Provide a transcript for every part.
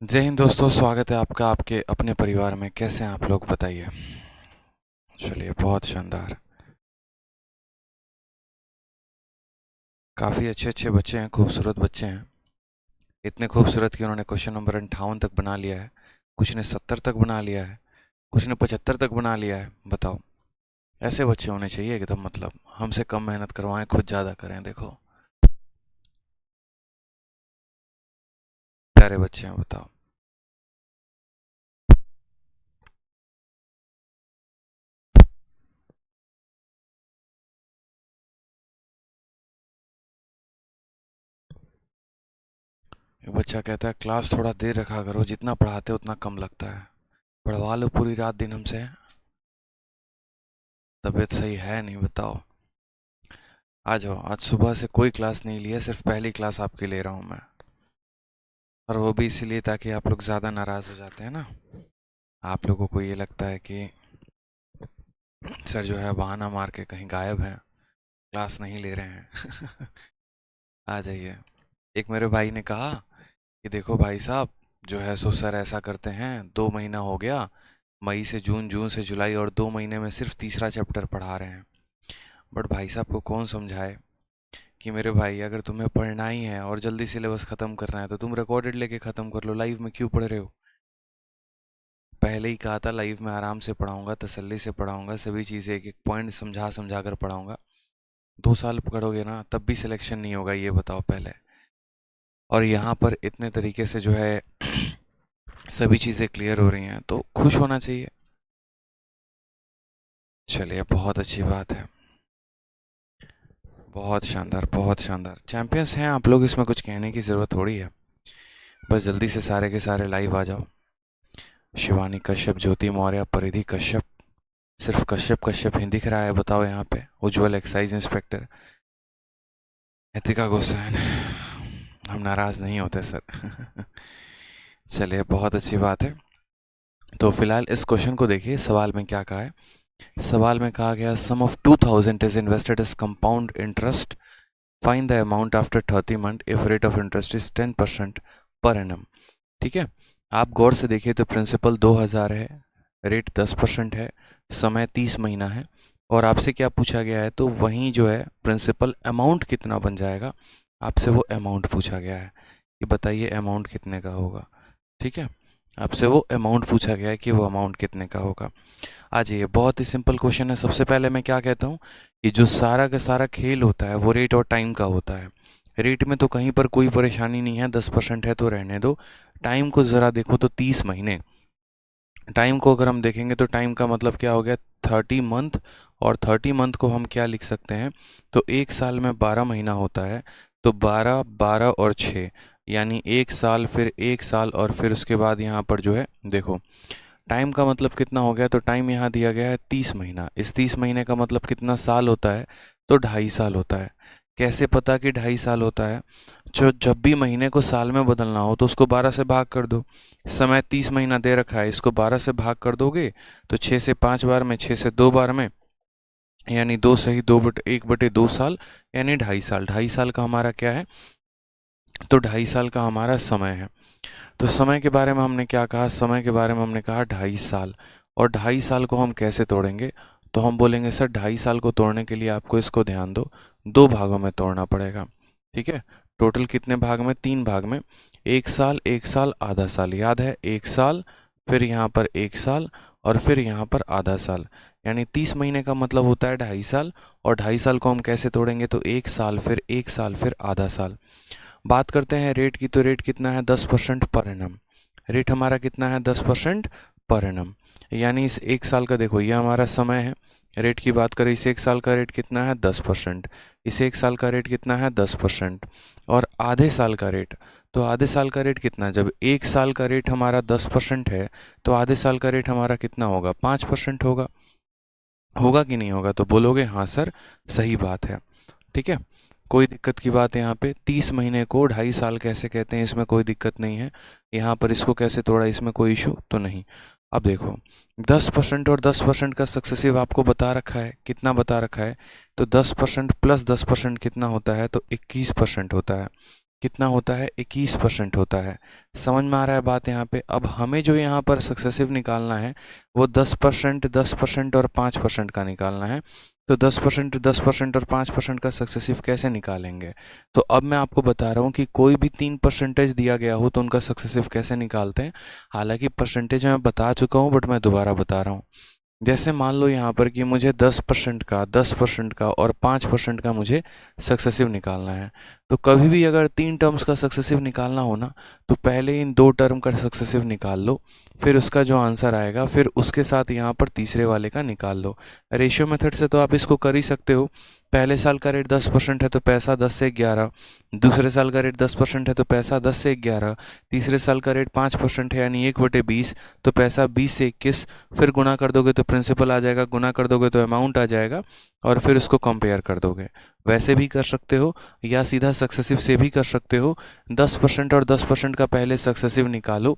जय हिंद दोस्तों, स्वागत है आपका आपके अपने परिवार में। कैसे हैं आप लोग, बताइए। चलिए, बहुत शानदार। काफ़ी अच्छे अच्छे बच्चे हैं, खूबसूरत बच्चे हैं। इतने खूबसूरत कि उन्होंने क्वेश्चन नंबर 58 तक बना लिया है। कुछ ने 70 तक बना लिया है, कुछ ने 75 तक बना लिया है। बताओ, ऐसे बच्चे होने चाहिए एकदम, मतलब हमसे कम मेहनत करवाएं, खुद ज़्यादा करें। देखो, प्यारे बच्चे हैं, बताओ। एक बच्चा कहता है, क्लास थोड़ा देर रखा करो, जितना पढ़ाते उतना कम लगता है। पढ़वा लो पूरी रात दिन हमसे, तबीयत सही है नहीं, बताओ। आ जाओ, आज सुबह से कोई क्लास नहीं लिया, सिर्फ पहली क्लास आपके ले रहा हूँ मैं। और वो भी इसीलिए ताकि आप लोग ज़्यादा नाराज़ हो जाते हैं ना। आप लोगों को ये लगता है कि सर जो है बहाना मार के कहीं गायब हैं, क्लास नहीं ले रहे हैं। आ जाइए। एक मेरे भाई ने कहा कि देखो भाई साहब, जो है सो सर ऐसा करते हैं, 2 महीना हो गया, मई से जून, जून से जुलाई, और 2 महीने में सिर्फ तीसरा चैप्टर पढ़ा रहे हैं। बट भाई साहब को कौन समझाए कि मेरे भाई, अगर तुम्हें पढ़ना ही है और जल्दी सिलेबस ख़त्म करना है तो तुम रिकॉर्डेड लेके ख़त्म कर लो, लाइव में क्यों पढ़ रहे हो। पहले ही कहा था, लाइव में आराम से पढ़ाऊंगा, तसल्ली से पढ़ाऊंगा, सभी चीज़ें एक एक पॉइंट समझा समझा कर पढ़ाऊंगा। 2 साल पकड़ोगे ना, तब भी सिलेक्शन नहीं होगा, ये बताओ पहले। और यहाँ पर इतने तरीके से जो है सभी चीज़ें क्लियर हो रही हैं, तो खुश होना चाहिए। चलिए, बहुत अच्छी बात है। बहुत शानदार, बहुत शानदार। चैंपियंस हैं आप लोग, इसमें कुछ कहने की ज़रूरत थोड़ी है। बस जल्दी से सारे के सारे लाइव आ जाओ। शिवानी कश्यप, ज्योति मौर्य, परिधि कश्यप, सिर्फ कश्यप कश्यप ही दिख रहा है, बताओ यहाँ पे। उज्जवल एक्साइज इंस्पेक्टर, नितिका गोसाइन। हम नाराज़ नहीं होते सर। चलिए, बहुत अच्छी बात है। तो फिलहाल इस क्वेश्चन को देखिए, सवाल में क्या कहा है। सवाल में कहा गया, sum of 2000 is invested as compound interest, find the amount after 30 month if rate of interest is 10% per annum. ठीक है, आप गौर से देखिए तो प्रिंसिपल 2000 है, रेट 10% है, समय 30 महीना है, और आपसे क्या पूछा गया है, तो वहीं जो है प्रिंसिपल अमाउंट कितना बन जाएगा, आपसे वो अमाउंट पूछा गया है कि बताइए अमाउंट कितने का होगा। ठीक है, आपसे वो अमाउंट पूछा गया है कि वो अमाउंट कितने का होगा। आ जाइए, बहुत ही सिंपल क्वेश्चन है। सबसे पहले मैं क्या कहता हूँ कि जो सारा का सारा खेल होता है वो रेट और टाइम का होता है। रेट में तो कहीं पर कोई परेशानी नहीं है, 10% है तो रहने दो। टाइम को ज़रा देखो तो 30 महीने। टाइम को अगर हम देखेंगे तो टाइम का मतलब क्या हो गया, 30 मंथ। और 30 मंथ को हम क्या लिख सकते हैं, तो एक साल में 12 महीना होता है, तो 12, 12 और 6, यानी एक साल, फिर एक साल, और फिर उसके बाद यहाँ पर जो है देखो, टाइम का मतलब कितना हो गया, तो टाइम यहाँ दिया गया है 30 महीना। इस 30 महीने का मतलब कितना साल होता है, तो 2.5 साल होता है। कैसे पता कि 2.5 साल होता है, जो जब भी महीने को साल में बदलना हो तो उसको 12 से भाग कर दो। समय 30 महीना दे रखा है, इसको 12 से भाग कर दोगे तो 6 से 5 बार में, 6 से 2 बार में, यानी 2 सही 2/1/2 साल, यानी 2.5 साल। 2.5 साल का हमारा क्या है, तो 2.5 साल का हमारा समय है। तो समय के बारे में हमने क्या कहा, समय के बारे में हमने कहा 2.5 साल। और 2.5 साल को हम कैसे तोड़ेंगे, तो हम बोलेंगे सर 2.5 साल को तोड़ने के लिए आपको इसको ध्यान दो, 2 भागों में तोड़ना पड़ेगा। ठीक है, टोटल कितने भाग में, 3 भाग में। एक साल, एक साल, आधा साल, याद है, एक साल, फिर यहाँ पर एक साल, और फिर यहाँ पर आधा साल, यानी 30 महीने का मतलब होता है 2.5 साल। और 2.5 साल को हम कैसे तोड़ेंगे, तो एक साल, फिर एक साल, फिर आधा साल। बात करते हैं रेट की, तो रेट कितना है, 10% पर एनम। रेट हमारा कितना है, 10% पर एनम, यानी इस एक साल का देखो, ये हमारा समय है। रेट की बात करें, इस एक साल का रेट कितना है, 10%। इस एक साल का रेट कितना है, 10%। और आधे साल का रेट, तो आधे साल का रेट कितना, जब एक साल का रेट हमारा 10% है तो आधे साल का रेट हमारा कितना होगा, 5% होगा। होगा कि नहीं होगा? तो बोलोगे हाँ सर सही बात है। ठीक है, कोई दिक्कत की बात है यहाँ पे? 30 महीने को 2.5 साल कैसे कहते हैं, इसमें कोई दिक्कत नहीं है। यहाँ पर इसको कैसे तोड़ा, इसमें कोई इशू तो नहीं। अब देखो 10% और 10% का सक्सेसिव आपको बता रखा है, कितना बता रखा है? तो 10% प्लस 10% कितना होता है? तो 21% होता है। कितना होता है? 21% होता है। समझ में आ रहा है बात यहाँ पे? अब हमें जो यहाँ पर सक्सेसिव निकालना है वो 10%, 10% और 5% का निकालना है। तो 10%, 10% और 5% का सक्सेसिव कैसे निकालेंगे? तो अब मैं आपको बता रहा हूँ कि कोई भी 3% दिया गया हो तो उनका सक्सेसिव कैसे निकालते हैं। हालांकि परसेंटेज मैं बता चुका हूँ बट मैं दोबारा बता रहा हूँ। जैसे मान लो यहाँ पर कि मुझे 10% का, 10% का और 5% का मुझे सक्सेसिव निकालना है। तो कभी भी अगर 3 टर्म्स का सक्सेसिव निकालना हो ना, तो पहले इन 2 टर्म का सक्सेसिव निकाल लो, फिर उसका जो आंसर आएगा फिर उसके साथ यहाँ पर तीसरे वाले का निकाल लो। रेशियो मेथड से तो आप इसको कर ही सकते हो। पहले साल का रेट 10% है तो पैसा 10 से 11, दूसरे साल का रेट 10% है तो पैसा 10 से 11, तीसरे साल का रेट 5% है यानी 1/20 तो पैसा 20 से 21, फिर गुना कर दोगे तो प्रिंसिपल आ जाएगा, गुना कर दोगे तो अमाउंट आ जाएगा और फिर उसको कंपेयर कर दोगे। वैसे भी कर सकते हो या सीधा सक्सेसिव से भी कर सकते हो। 10% और 10% का पहले सक्सेसिव निकालो।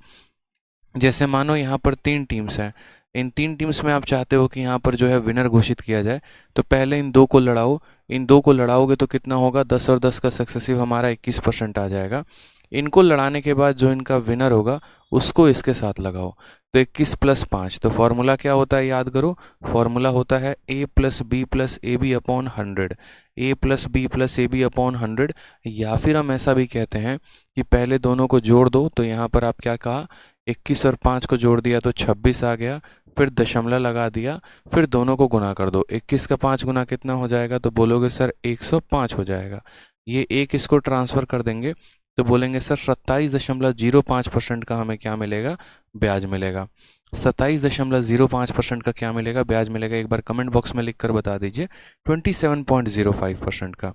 जैसे मानो यहाँ पर 3 टीम्स हैं, इन 3 टीम्स में आप चाहते हो कि यहाँ पर जो है विनर घोषित किया जाए, तो पहले इन दो को लड़ाओ। इन दो को लड़ाओगे तो कितना होगा? 10 और 10 का सक्सेसिव हमारा 21% आ जाएगा। इनको लड़ाने के बाद जो इनका विनर होगा उसको इसके साथ लगाओ। तो 21 + 5, तो फॉर्मूला क्या होता है याद करो? फॉर्मूला होता है a + b + ab upon 100, a + b + ab upon 100। या फिर हम ऐसा भी कहते हैं कि पहले दोनों को जोड़ दो। तो यहाँ पर आप क्या कहा? 21 और 5 को जोड़ दिया तो 26 आ गया, फिर दशमलव लगा दिया, फिर दोनों को गुना कर दो। 21 का 5 गुना कितना हो जाएगा? तो बोलोगे सर 105 हो जाएगा। ये एक इसको ट्रांसफ़र कर देंगे तो बोलेंगे सर 27.05% का हमें क्या मिलेगा? ब्याज मिलेगा। 27.05% का क्या मिलेगा? ब्याज मिलेगा। एक बार कमेंट बॉक्स में लिख कर बता दीजिए। 27.05% का।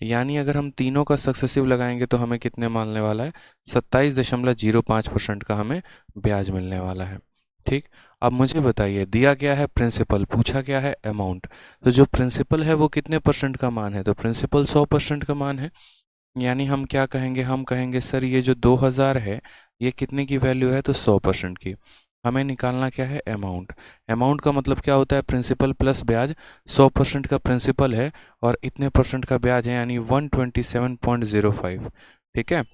यानी अगर हम तीनों का सक्सेसिव लगाएंगे तो हमें कितने मिलने वाला है? 27.05% का हमें ब्याज मिलने वाला है। ठीक, अब मुझे बताइए, दिया गया है प्रिंसिपल, पूछा क्या है? अमाउंट। तो जो प्रिंसिपल है वो कितने परसेंट का मान है? तो प्रिंसिपल 100% का मान है। यानी हम क्या कहेंगे? हम कहेंगे सर ये जो 2000 है ये कितने की वैल्यू है? तो 100% की। हमें निकालना क्या है? अमाउंट। अमाउंट का मतलब क्या होता है? प्रिंसिपल प्लस ब्याज। 100% का प्रिंसिपल है और इतने परसेंट का ब्याज है यानी 127.05। ठीक है,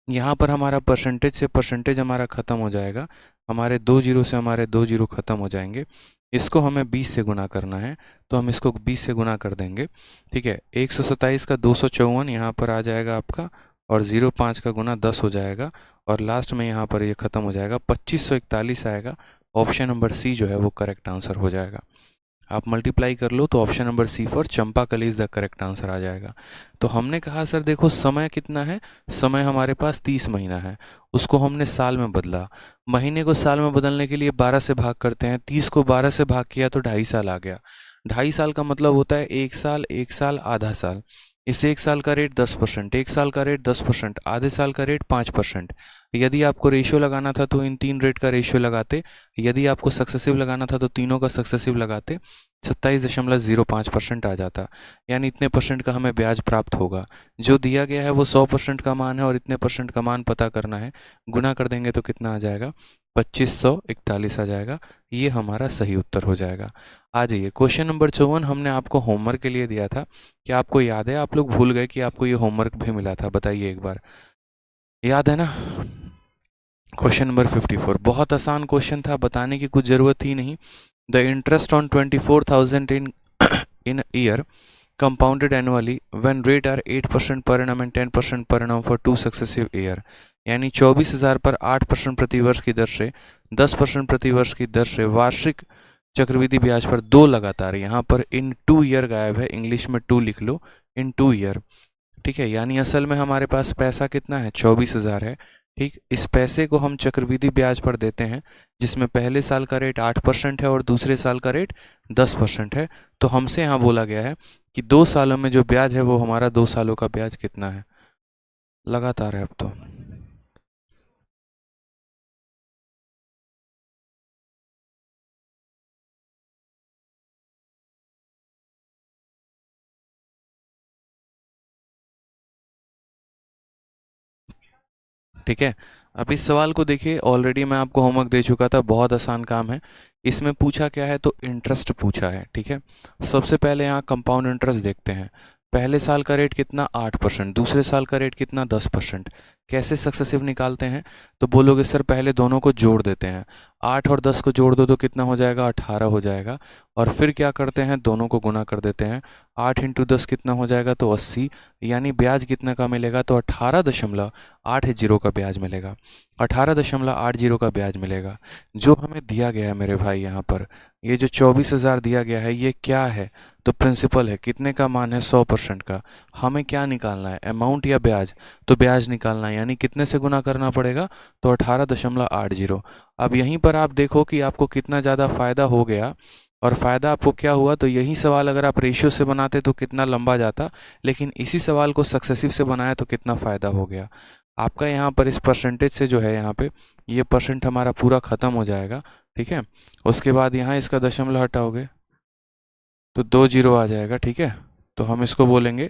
यहाँ पर हमारा परसेंटेज से परसेंटेज हमारा ख़त्म हो जाएगा, हमारे 2 जीरो से हमारे 2 जीरो ख़त्म हो जाएंगे। इसको हमें 20 से गुना करना है तो हम इसको 20 से गुना कर देंगे। ठीक है, 127 का 254 यहाँ पर आ जाएगा आपका, और 0.5 का गुना 10 हो जाएगा, और लास्ट में यहाँ पर ये ख़त्म हो जाएगा, 2541 आएगा। ऑप्शन नंबर सी जो है वो करेक्ट आंसर हो जाएगा। आप मल्टीप्लाई कर लो तो ऑप्शन नंबर सी फॉर चंपाकली इज़ द करेक्ट आंसर आ जाएगा। तो हमने कहा सर देखो समय कितना है? समय हमारे पास 30 महीना है, उसको हमने साल में बदला। महीने को साल में बदलने के लिए 12 से भाग करते हैं, 30 को 12 से भाग किया तो 2.5 साल आ गया। 2.5 साल का मतलब होता है 1 साल, 1 साल, आधा साल। इस 1 साल का रेट 10%, 1 साल का रेट 10%, आधे साल का रेट 5%। यदि आपको रेशियो लगाना था तो इन 3 रेट का रेशियो लगाते, यदि आपको सक्सेसिव लगाना था तो तीनों का सक्सेसिव लगाते, 27.05% आ जाता। यानी इतने परसेंट का हमें ब्याज प्राप्त होगा। जो दिया गया है वो 100% का मान है और इतने परसेंट का मान पता करना है। गुना कर देंगे तो कितना आ जाएगा? 2541 आ जाएगा। ये हमारा सही उत्तर हो जाएगा। आ जाइए, क्वेश्चन नंबर 54 हमने आपको होमवर्क के लिए दिया था। क्या आपको याद है? आप लोग भूल गए कि आपको ये होमवर्क भी मिला था? बताइए एक बार, याद है ना? क्वेश्चन नंबर 54 बहुत आसान क्वेश्चन था, बताने की कुछ ज़रूरत ही नहीं। The interest on 24,000 in a year compounded annually when rate are 8% per annum and 10% per annum for 2 successive year। यानी 24,000 पर 8% प्रतिवर्ष की दर से, 10% प्रतिवर्ष की दर से वार्षिक चक्रवृद्धि ब्याज पर 2 लगातार, यहाँ पर इन 2 ईयर गायब है, इंग्लिश में 2 लिख लो, इन 2 ईयर। ठीक है, यानी असल में हमारे पास पैसा कितना है? 24,000 है। ठीक, इस पैसे को हम चक्रवृद्धि ब्याज पर देते हैं, जिसमें पहले साल का रेट 8% है और दूसरे साल का रेट 10% है। तो हमसे यहाँ बोला गया है कि 2 सालों में जो ब्याज है वो हमारा 2 सालों का ब्याज कितना है? लगातार है अब तो। ठीक है। अब इस सवाल को देखिए, ऑलरेडी मैं आपको होमवर्क दे चुका था, बहुत आसान काम है। इसमें पूछा क्या है, तो इंटरेस्ट पूछा है। ठीक है, सबसे पहले यहाँ कंपाउंड इंटरेस्ट देखते हैं। पहले साल का रेट कितना 8%, दूसरे साल का रेट कितना 10%। कैसे सक्सेसिव निकालते हैं, तो बोलोगे सर पहले दोनों को जोड़ देते हैं। 8 और 10 को जोड़ दो तो कितना हो जाएगा, 18 हो जाएगा। और फिर क्या करते हैं, दोनों को गुना कर देते हैं। 8 इंटू 10 कितना हो जाएगा, तो 80। यानी ब्याज कितना का मिलेगा, तो 18.80 का ब्याज मिलेगा। 18.80 का ब्याज मिलेगा। जो हमें दिया गया है मेरे भाई, यहाँ पर ये जो 24,000 दिया गया है, ये क्या है, तो प्रिंसिपल है। कितने का मान है, 100% का। हमें क्या निकालना है, अमाउंट या ब्याज, तो ब्याज निकालना है। यानी कितने से गुना करना पड़ेगा, तो 18.80। अब यहीं पर आप देखो कि आपको कितना ज़्यादा फ़ायदा हो गया। और फ़ायदा आपको क्या हुआ, तो यही सवाल अगर आप रेशियो से बनाते तो कितना लंबा जाता, लेकिन इसी सवाल को सक्सेसिव से बनाया तो कितना फ़ायदा हो गया आपका। यहाँ पर इस परसेंटेज से जो है, यहाँ पे ये परसेंट हमारा पूरा ख़त्म हो जाएगा। ठीक है, उसके बाद यहाँ इसका दशमलव हटाओगे तो 2 जीरो आ जाएगा। ठीक है, तो हम इसको बोलेंगे,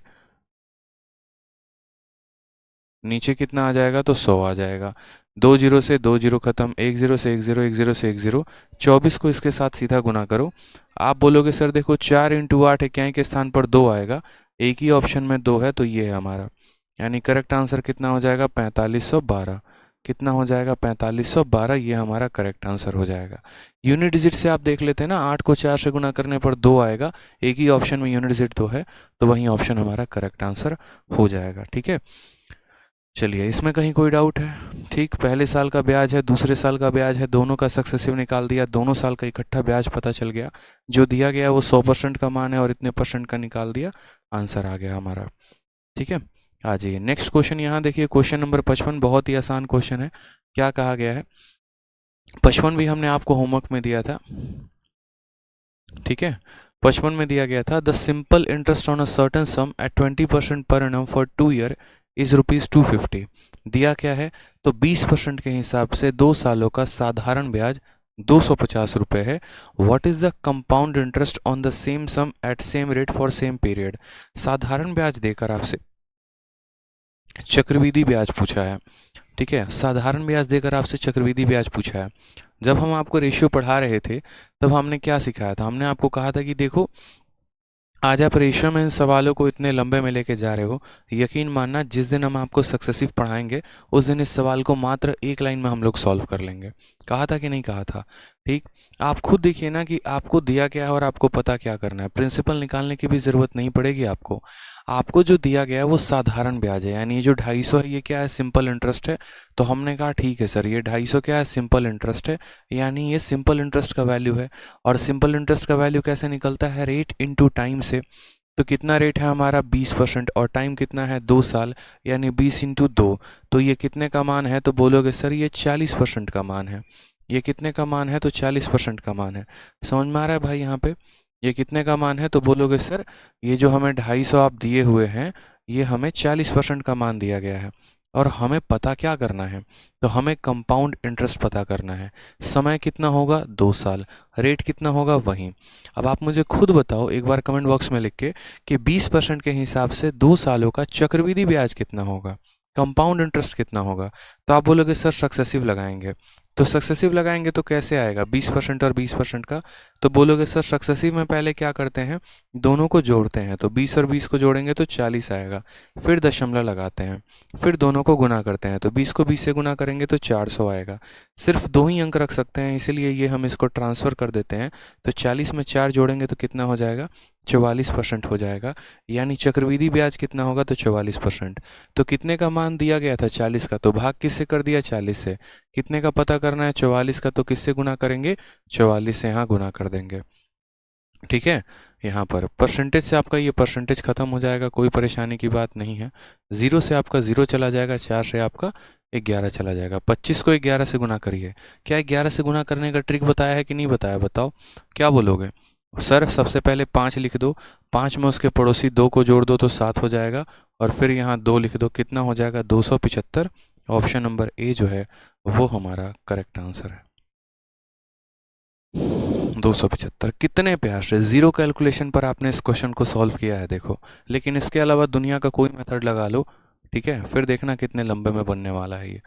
नीचे कितना आ जाएगा, तो 100 आ जाएगा। 2 जीरो से 2 जीरो खत्म, 1 जीरो से 1 जीरो, 1 जीरो से 1 जीरो। 24 को इसके साथ सीधा गुना करो। आप बोलोगे सर देखो 4 इंटू 8 इक्याई के स्थान पर 2 आएगा, एक ही ऑप्शन में 2 है, तो ये है हमारा। यानी करेक्ट आंसर कितना हो जाएगा, 4512। कितना हो जाएगा, 4512। ये हमारा करेक्ट आंसर हो जाएगा। यूनिट डिजिट से आप देख लेते हैं ना, 8 को 4 से गुना करने पर 2 आएगा, एक ही ऑप्शन में यूनिट डिजिट 2 है, तो वही ऑप्शन हमारा करेक्ट आंसर हो जाएगा। ठीक है, चलिए इसमें कहीं कोई डाउट है। ठीक, पहले साल का ब्याज है, दूसरे साल का ब्याज है, दोनों का सक्सेसिव निकाल दिया, दोनों साल का इकट्ठा ब्याज पता चल गया। जो दिया गया वो 100% का मान है और इतने परसेंट का निकाल दिया, आंसर आ गया हमारा। ठीक है, आ जाइए नेक्स्ट क्वेश्चन। यहाँ देखिए क्वेश्चन नंबर 55, बहुत ही आसान क्वेश्चन है। क्या कहा गया है, 55 भी हमने आपको होमवर्क में दिया था। ठीक है, 55 में दिया गया था, the simple interest on a certain sum at 20% per annum for 2 year is ₹250। दिया क्या है, तो 20% के हिसाब से 2 सालों का साधारण ब्याज 250 रुपये है। What is the compound interest on the same sum at same rate for same period. साधारण ब्याज देकर आपसे चक्रवृद्धि ब्याज पूछा है। ठीक है, साधारण ब्याज देकर आपसे चक्रवृद्धि ब्याज पूछा है। जब हम आपको रेशियो पढ़ा रहे थे तब हमने क्या सिखाया था, हमने आपको कहा था कि देखो आज आप रेशियो में इन सवालों को इतने लंबे में लेके जा रहे हो, यकीन मानना जिस दिन हम आपको सक्सेसिव पढ़ाएंगे उस दिन इस सवाल को मात्र एक लाइन में हम लोग सॉल्व कर लेंगे। कहा था कि नहीं कहा था। ठीक, आप खुद देखिए ना कि आपको दिया क्या है और आपको पता क्या करना है। प्रिंसिपल निकालने की भी ज़रूरत नहीं पड़ेगी आपको। आपको जो दिया गया है वो साधारण ब्याज है, यानी ये जो 250 है ये क्या है, सिंपल इंटरेस्ट है। तो हमने कहा ठीक है सर, ये 250 क्या है, सिंपल इंटरेस्ट है, यानी ये सिंपल इंटरेस्ट का वैल्यू है। और सिंपल इंटरेस्ट का वैल्यू कैसे निकलता है, रेट इनटू टाइम से। तो कितना रेट है हमारा 20% और टाइम कितना है 2 साल, यानी 20 इंटू 2। तो ये कितने का मान है, तो बोलोगे सर ये 40% का मान है। ये कितने का मान है, तो 40% का मान है। समझ में आ रहा है भाई, यहाँ पे ये कितने का मान है, तो बोलोगे सर ये जो हमें 250 आप दिए हुए हैं ये हमें 40% का मान दिया गया है। और हमें पता क्या करना है, तो हमें कंपाउंड इंटरेस्ट पता करना है। समय कितना होगा, 2 साल। रेट कितना होगा, वहीं। अब आप मुझे खुद बताओ एक बार कमेंट बॉक्स में लिख के कि 20% के हिसाब से 2 सालों का चक्रवृद्धि ब्याज कितना होगा, कंपाउंड इंटरेस्ट कितना होगा। तो आप बोलोगे सर सक्सेसिव लगाएंगे। तो सक्सेसिव लगाएंगे तो कैसे आएगा, 20% और 20% का। तो बोलोगे सर सक्सेसिव में पहले क्या करते हैं, दोनों को जोड़ते हैं। तो 20 और 20 को जोड़ेंगे तो 40 आएगा, फिर दशमलव लगाते हैं, फिर दोनों को गुना करते हैं। तो 20 को 20 से गुना करेंगे तो 400 आएगा। सिर्फ 2 ही अंक रख सकते हैं, इसीलिए ये हम इसको ट्रांसफ़र कर देते हैं। तो 40 में 4 जोड़ेंगे तो कितना हो जाएगा, 44% हो जाएगा। यानी चक्रवृद्धि ब्याज कितना होगा, तो 44%। तो कितने का मान दिया गया था, 40 का, तो भाग किससे कर दिया, 40 से। कितने का पता करना है, 44 का, तो किससे गुना करेंगे, 44 से यहाँ गुना कर देंगे। ठीक है, यहाँ पर परसेंटेज से आपका ये परसेंटेज खत्म हो जाएगा, कोई परेशानी की बात नहीं है। 0 से आपका 0 चला जाएगा, 4 से आपका 11 चला जाएगा। 25 को 11 से गुना करिए। क्या 11 से गुना करने का ट्रिक बताया है कि नहीं बताया, बताओ क्या बोलोगे। सर सबसे पहले 5 लिख दो, 5 में उसके पड़ोसी 2 को जोड़ दो तो 7 हो जाएगा, और फिर यहाँ 2 लिख दो, कितना हो जाएगा, 275। ऑप्शन नंबर ए जो है वो हमारा करेक्ट आंसर है, 275। कितने प्यार से जीरो कैलकुलेशन पर आपने इस क्वेश्चन को सॉल्व किया है देखो। लेकिन इसके अलावा दुनिया का कोई मेथड लगा लो, ठीक है, फिर देखना कितने लंबे में बनने वाला है ये।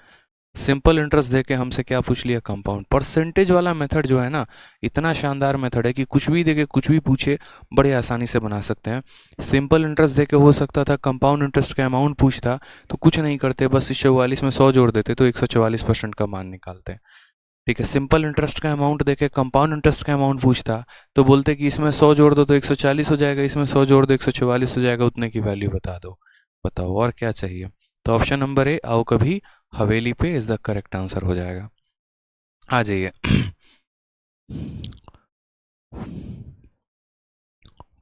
सिंपल इंटरेस्ट देके हमसे क्या पूछ लिया, कंपाउंड। परसेंटेज वाला मेथड जो है ना, इतना शानदार मेथड है कि कुछ भी देके कुछ भी पूछे बड़े आसानी से बना सकते हैं। सिंपल इंटरेस्ट देके हो सकता था कंपाउंड इंटरेस्ट का अमाउंट पूछता तो कुछ नहीं करते, बस इस 44 में 100 जोड़ देते तो 144% का मान निकालते हैं। ठीक है, सिंपल इंटरेस्ट का अमाउंट देके कंपाउंड इंटरेस्ट का अमाउंट पूछता तो बोलते कि इसमें 100 जोड़ दो तो 140 हो जाएगा, इसमें 100 जोड़ दो 144 हो जाएगा, उतने की वैल्यू बता दो। बताओ और क्या चाहिए। तो ऑप्शन नंबर ए, आओ कभी हवेली पे, इज द करेक्ट आंसर हो जाएगा। आ जाइए।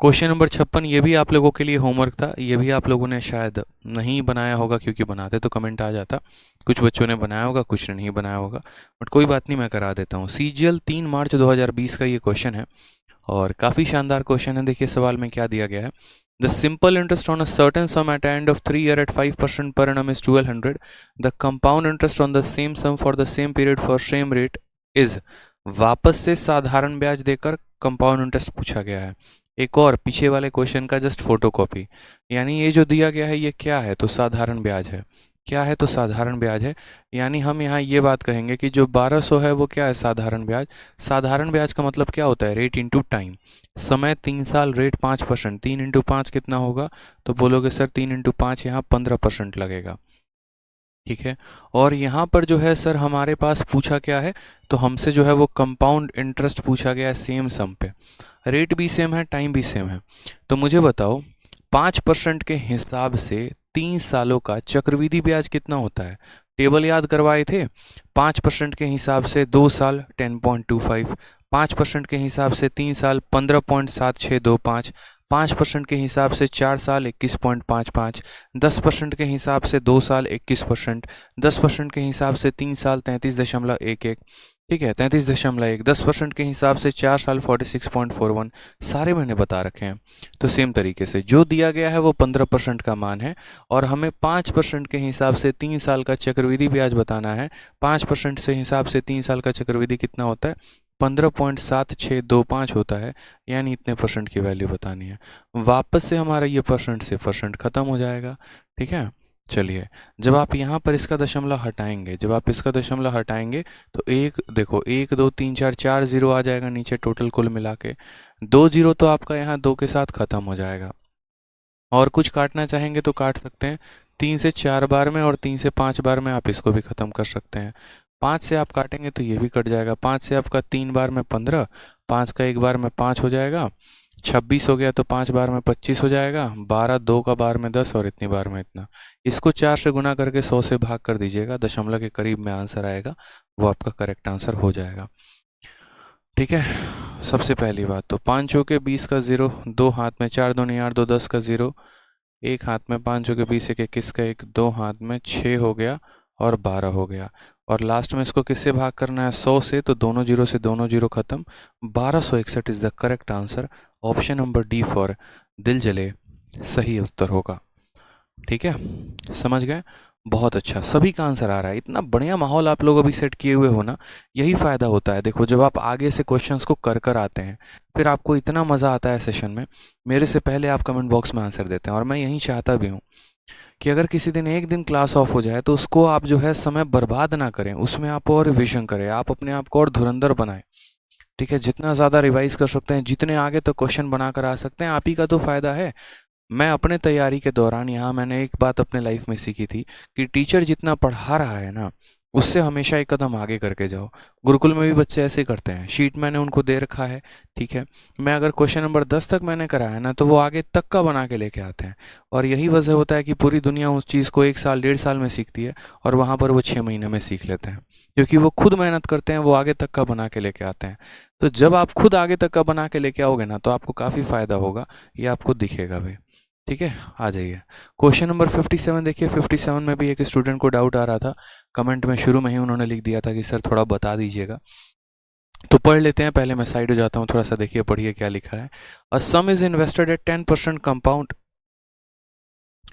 क्वेश्चन नंबर 56, ये भी आप लोगों के लिए होमवर्क था, ये भी आप लोगों ने शायद नहीं बनाया होगा, क्योंकि बनाते तो कमेंट आ जाता। कुछ बच्चों ने बनाया होगा, कुछ ने नहीं बनाया होगा, बट कोई बात नहीं, मैं करा देता हूँ। सीजीएल 3 मार्च 2020 का ये क्वेश्चन है और काफ़ी शानदार क्वेश्चन है। देखिए सवाल में क्या दिया गया है। The simple interest on a certain sum at end of 3 year at 5% per annum is 1200। The compound interest on the same sum for the same period for same rate is. वापस से साधारण ब्याज देकर कंपाउंड इंटरेस्ट पूछा गया है। एक और पीछे वाले क्वेश्चन का जस्ट फोटोकॉपी, यानी ये जो दिया गया है ये क्या है, तो साधारण ब्याज है। क्या है, तो साधारण ब्याज है। यानी हम यहाँ ये बात कहेंगे कि जो 1200 है वो क्या है, साधारण ब्याज। साधारण ब्याज का मतलब क्या होता है, रेट इंटू टाइम। समय 3 साल, रेट 5%, 3 इंटू 5 कितना होगा, तो बोलोगे सर 3 इंटू 5 यहाँ 15% लगेगा। ठीक है, और यहाँ पर जो है सर हमारे पास पूछा क्या है, तो हमसे जो है वो कंपाउंड इंटरेस्ट पूछा गया है सेम सम पे। रेट भी सेम है, टाइम भी सेम है। तो मुझे बताओ 5% के हिसाब से 3 सालों का चक्रवृद्धि ब्याज कितना होता है। टेबल याद करवाए थे। 5% के हिसाब से 2 साल 10.25, 5% के हिसाब से 3 साल 15.7625, 5% के हिसाब से 4 साल 21.55, 10% के हिसाब से 2 साल 21%, 10% के हिसाब से 3 साल 33.11, ठीक है 33.1, 10% के हिसाब से 4 साल 46.41। सारे मैंने बता रखे हैं। तो सेम तरीके से जो दिया गया है वो 15% का मान है और हमें 5% के हिसाब से 3 साल का चक्रवृद्धि ब्याज बताना है। 5% से हिसाब से 3 साल का चक्रवृद्धि कितना होता है, 15.7625 होता है, यानी इतने परसेंट की वैल्यू बतानी है। वापस से हमारा ये परसेंट से परसेंट खत्म हो जाएगा। ठीक है, चलिए जब आप यहाँ पर इसका दशमलव हटाएंगे, जब आप इसका दशमलव हटाएंगे तो एक देखो 1 2 3 4 4 जीरो आ जाएगा नीचे टोटल कुल मिला के। 2 जीरो तो आपका यहाँ 2 के साथ ख़त्म हो जाएगा। और कुछ काटना चाहेंगे तो काट सकते हैं, 3 से 4 बार में और 3 से 5 बार में आप इसको भी ख़त्म कर सकते हैं। 5 से आप काटेंगे तो ये भी कट जाएगा। 5 से आपका 3 बार में 15, 5 का 1 बार में 5 हो जाएगा, 26 हो गया तो 5 बार में 25 हो जाएगा, 12 2 का बार में 10 और इतनी बार में इतना। इसको 4 से गुना करके 100 से भाग कर दीजिएगा, दशमलव के करीब में आंसर आएगा, वो आपका करेक्ट आंसर हो जाएगा। ठीक है, सबसे पहली बात तो 5 चौके 20 का 0, 2 हाथ में 4 दूनी 8 2 10 का 0, एक हाथ में 5 चौके 20 एक 21 का 1, 2 हाथ में 6 हो गया और 12 हो गया। और लास्ट में इसको किससे भाग करना है, 100 से, तो दोनों जीरो से दोनों जीरो खत्म। 1261 is the correct answer. Option number D for दिल जले सही उत्तर होगा। ठीक है, समझ गए, बहुत अच्छा, सभी का आंसर आ रहा है। इतना बढ़िया माहौल आप लोग अभी सेट किए हुए हो ना, यही फ़ायदा होता है। देखो जब आप आगे से क्वेश्चंस को कर कर आते हैं फिर आपको इतना मज़ा आता है सेशन में। मेरे से पहले आप कमेंट बॉक्स में आंसर देते हैं और मैं यही चाहता भी हूँ कि अगर किसी दिन एक दिन क्लास ऑफ हो जाए तो उसको आप जो है समय बर्बाद ना करें, उसमें आप और रिविजन करें, आप अपने आप को और धुरंधर बनाएं। ठीक है, जितना ज़्यादा रिवाइज कर सकते हैं, जितने आगे तक क्वेश्चन बनाकर आ सकते हैं, आप ही का तो फ़ायदा है। मैं अपने तैयारी के दौरान यहाँ मैंने एक बात अपने लाइफ में सीखी थी कि टीचर जितना पढ़ा रहा है ना, उससे हमेशा एक कदम आगे करके जाओ। गुरुकुल में भी बच्चे ऐसे करते हैं, शीट मैंने उनको दे रखा है, ठीक है, मैं अगर क्वेश्चन नंबर 10 तक मैंने कराया ना तो वो आगे तक का बना के लेके आते हैं। और यही वजह होता है कि पूरी दुनिया उस चीज़ को 1 साल 1.5 साल में सीखती है और वहाँ पर वो 6 महीने में सीख लेते हैं, क्योंकि वो खुद मेहनत करते हैं, वो आगे तक का बना के लेके आते हैं। तो जब आप खुद आगे तक का बना के लेके आओगे ना तो आपको काफ़ी फ़ायदा होगा, ये आपको दिखेगा भी। ठीक है, आ जाइए क्वेश्चन नंबर 57। देखिए 57 में भी एक स्टूडेंट को डाउट आ रहा था, कमेंट में शुरू में ही उन्होंने लिख दिया था कि सर थोड़ा बता दीजिएगा। तो पढ़ लेते हैं, पहले मैं साइड हो जाता हूँ, थोड़ा सा देखिए पढ़िए क्या लिखा है। A sum is invested at 10% compound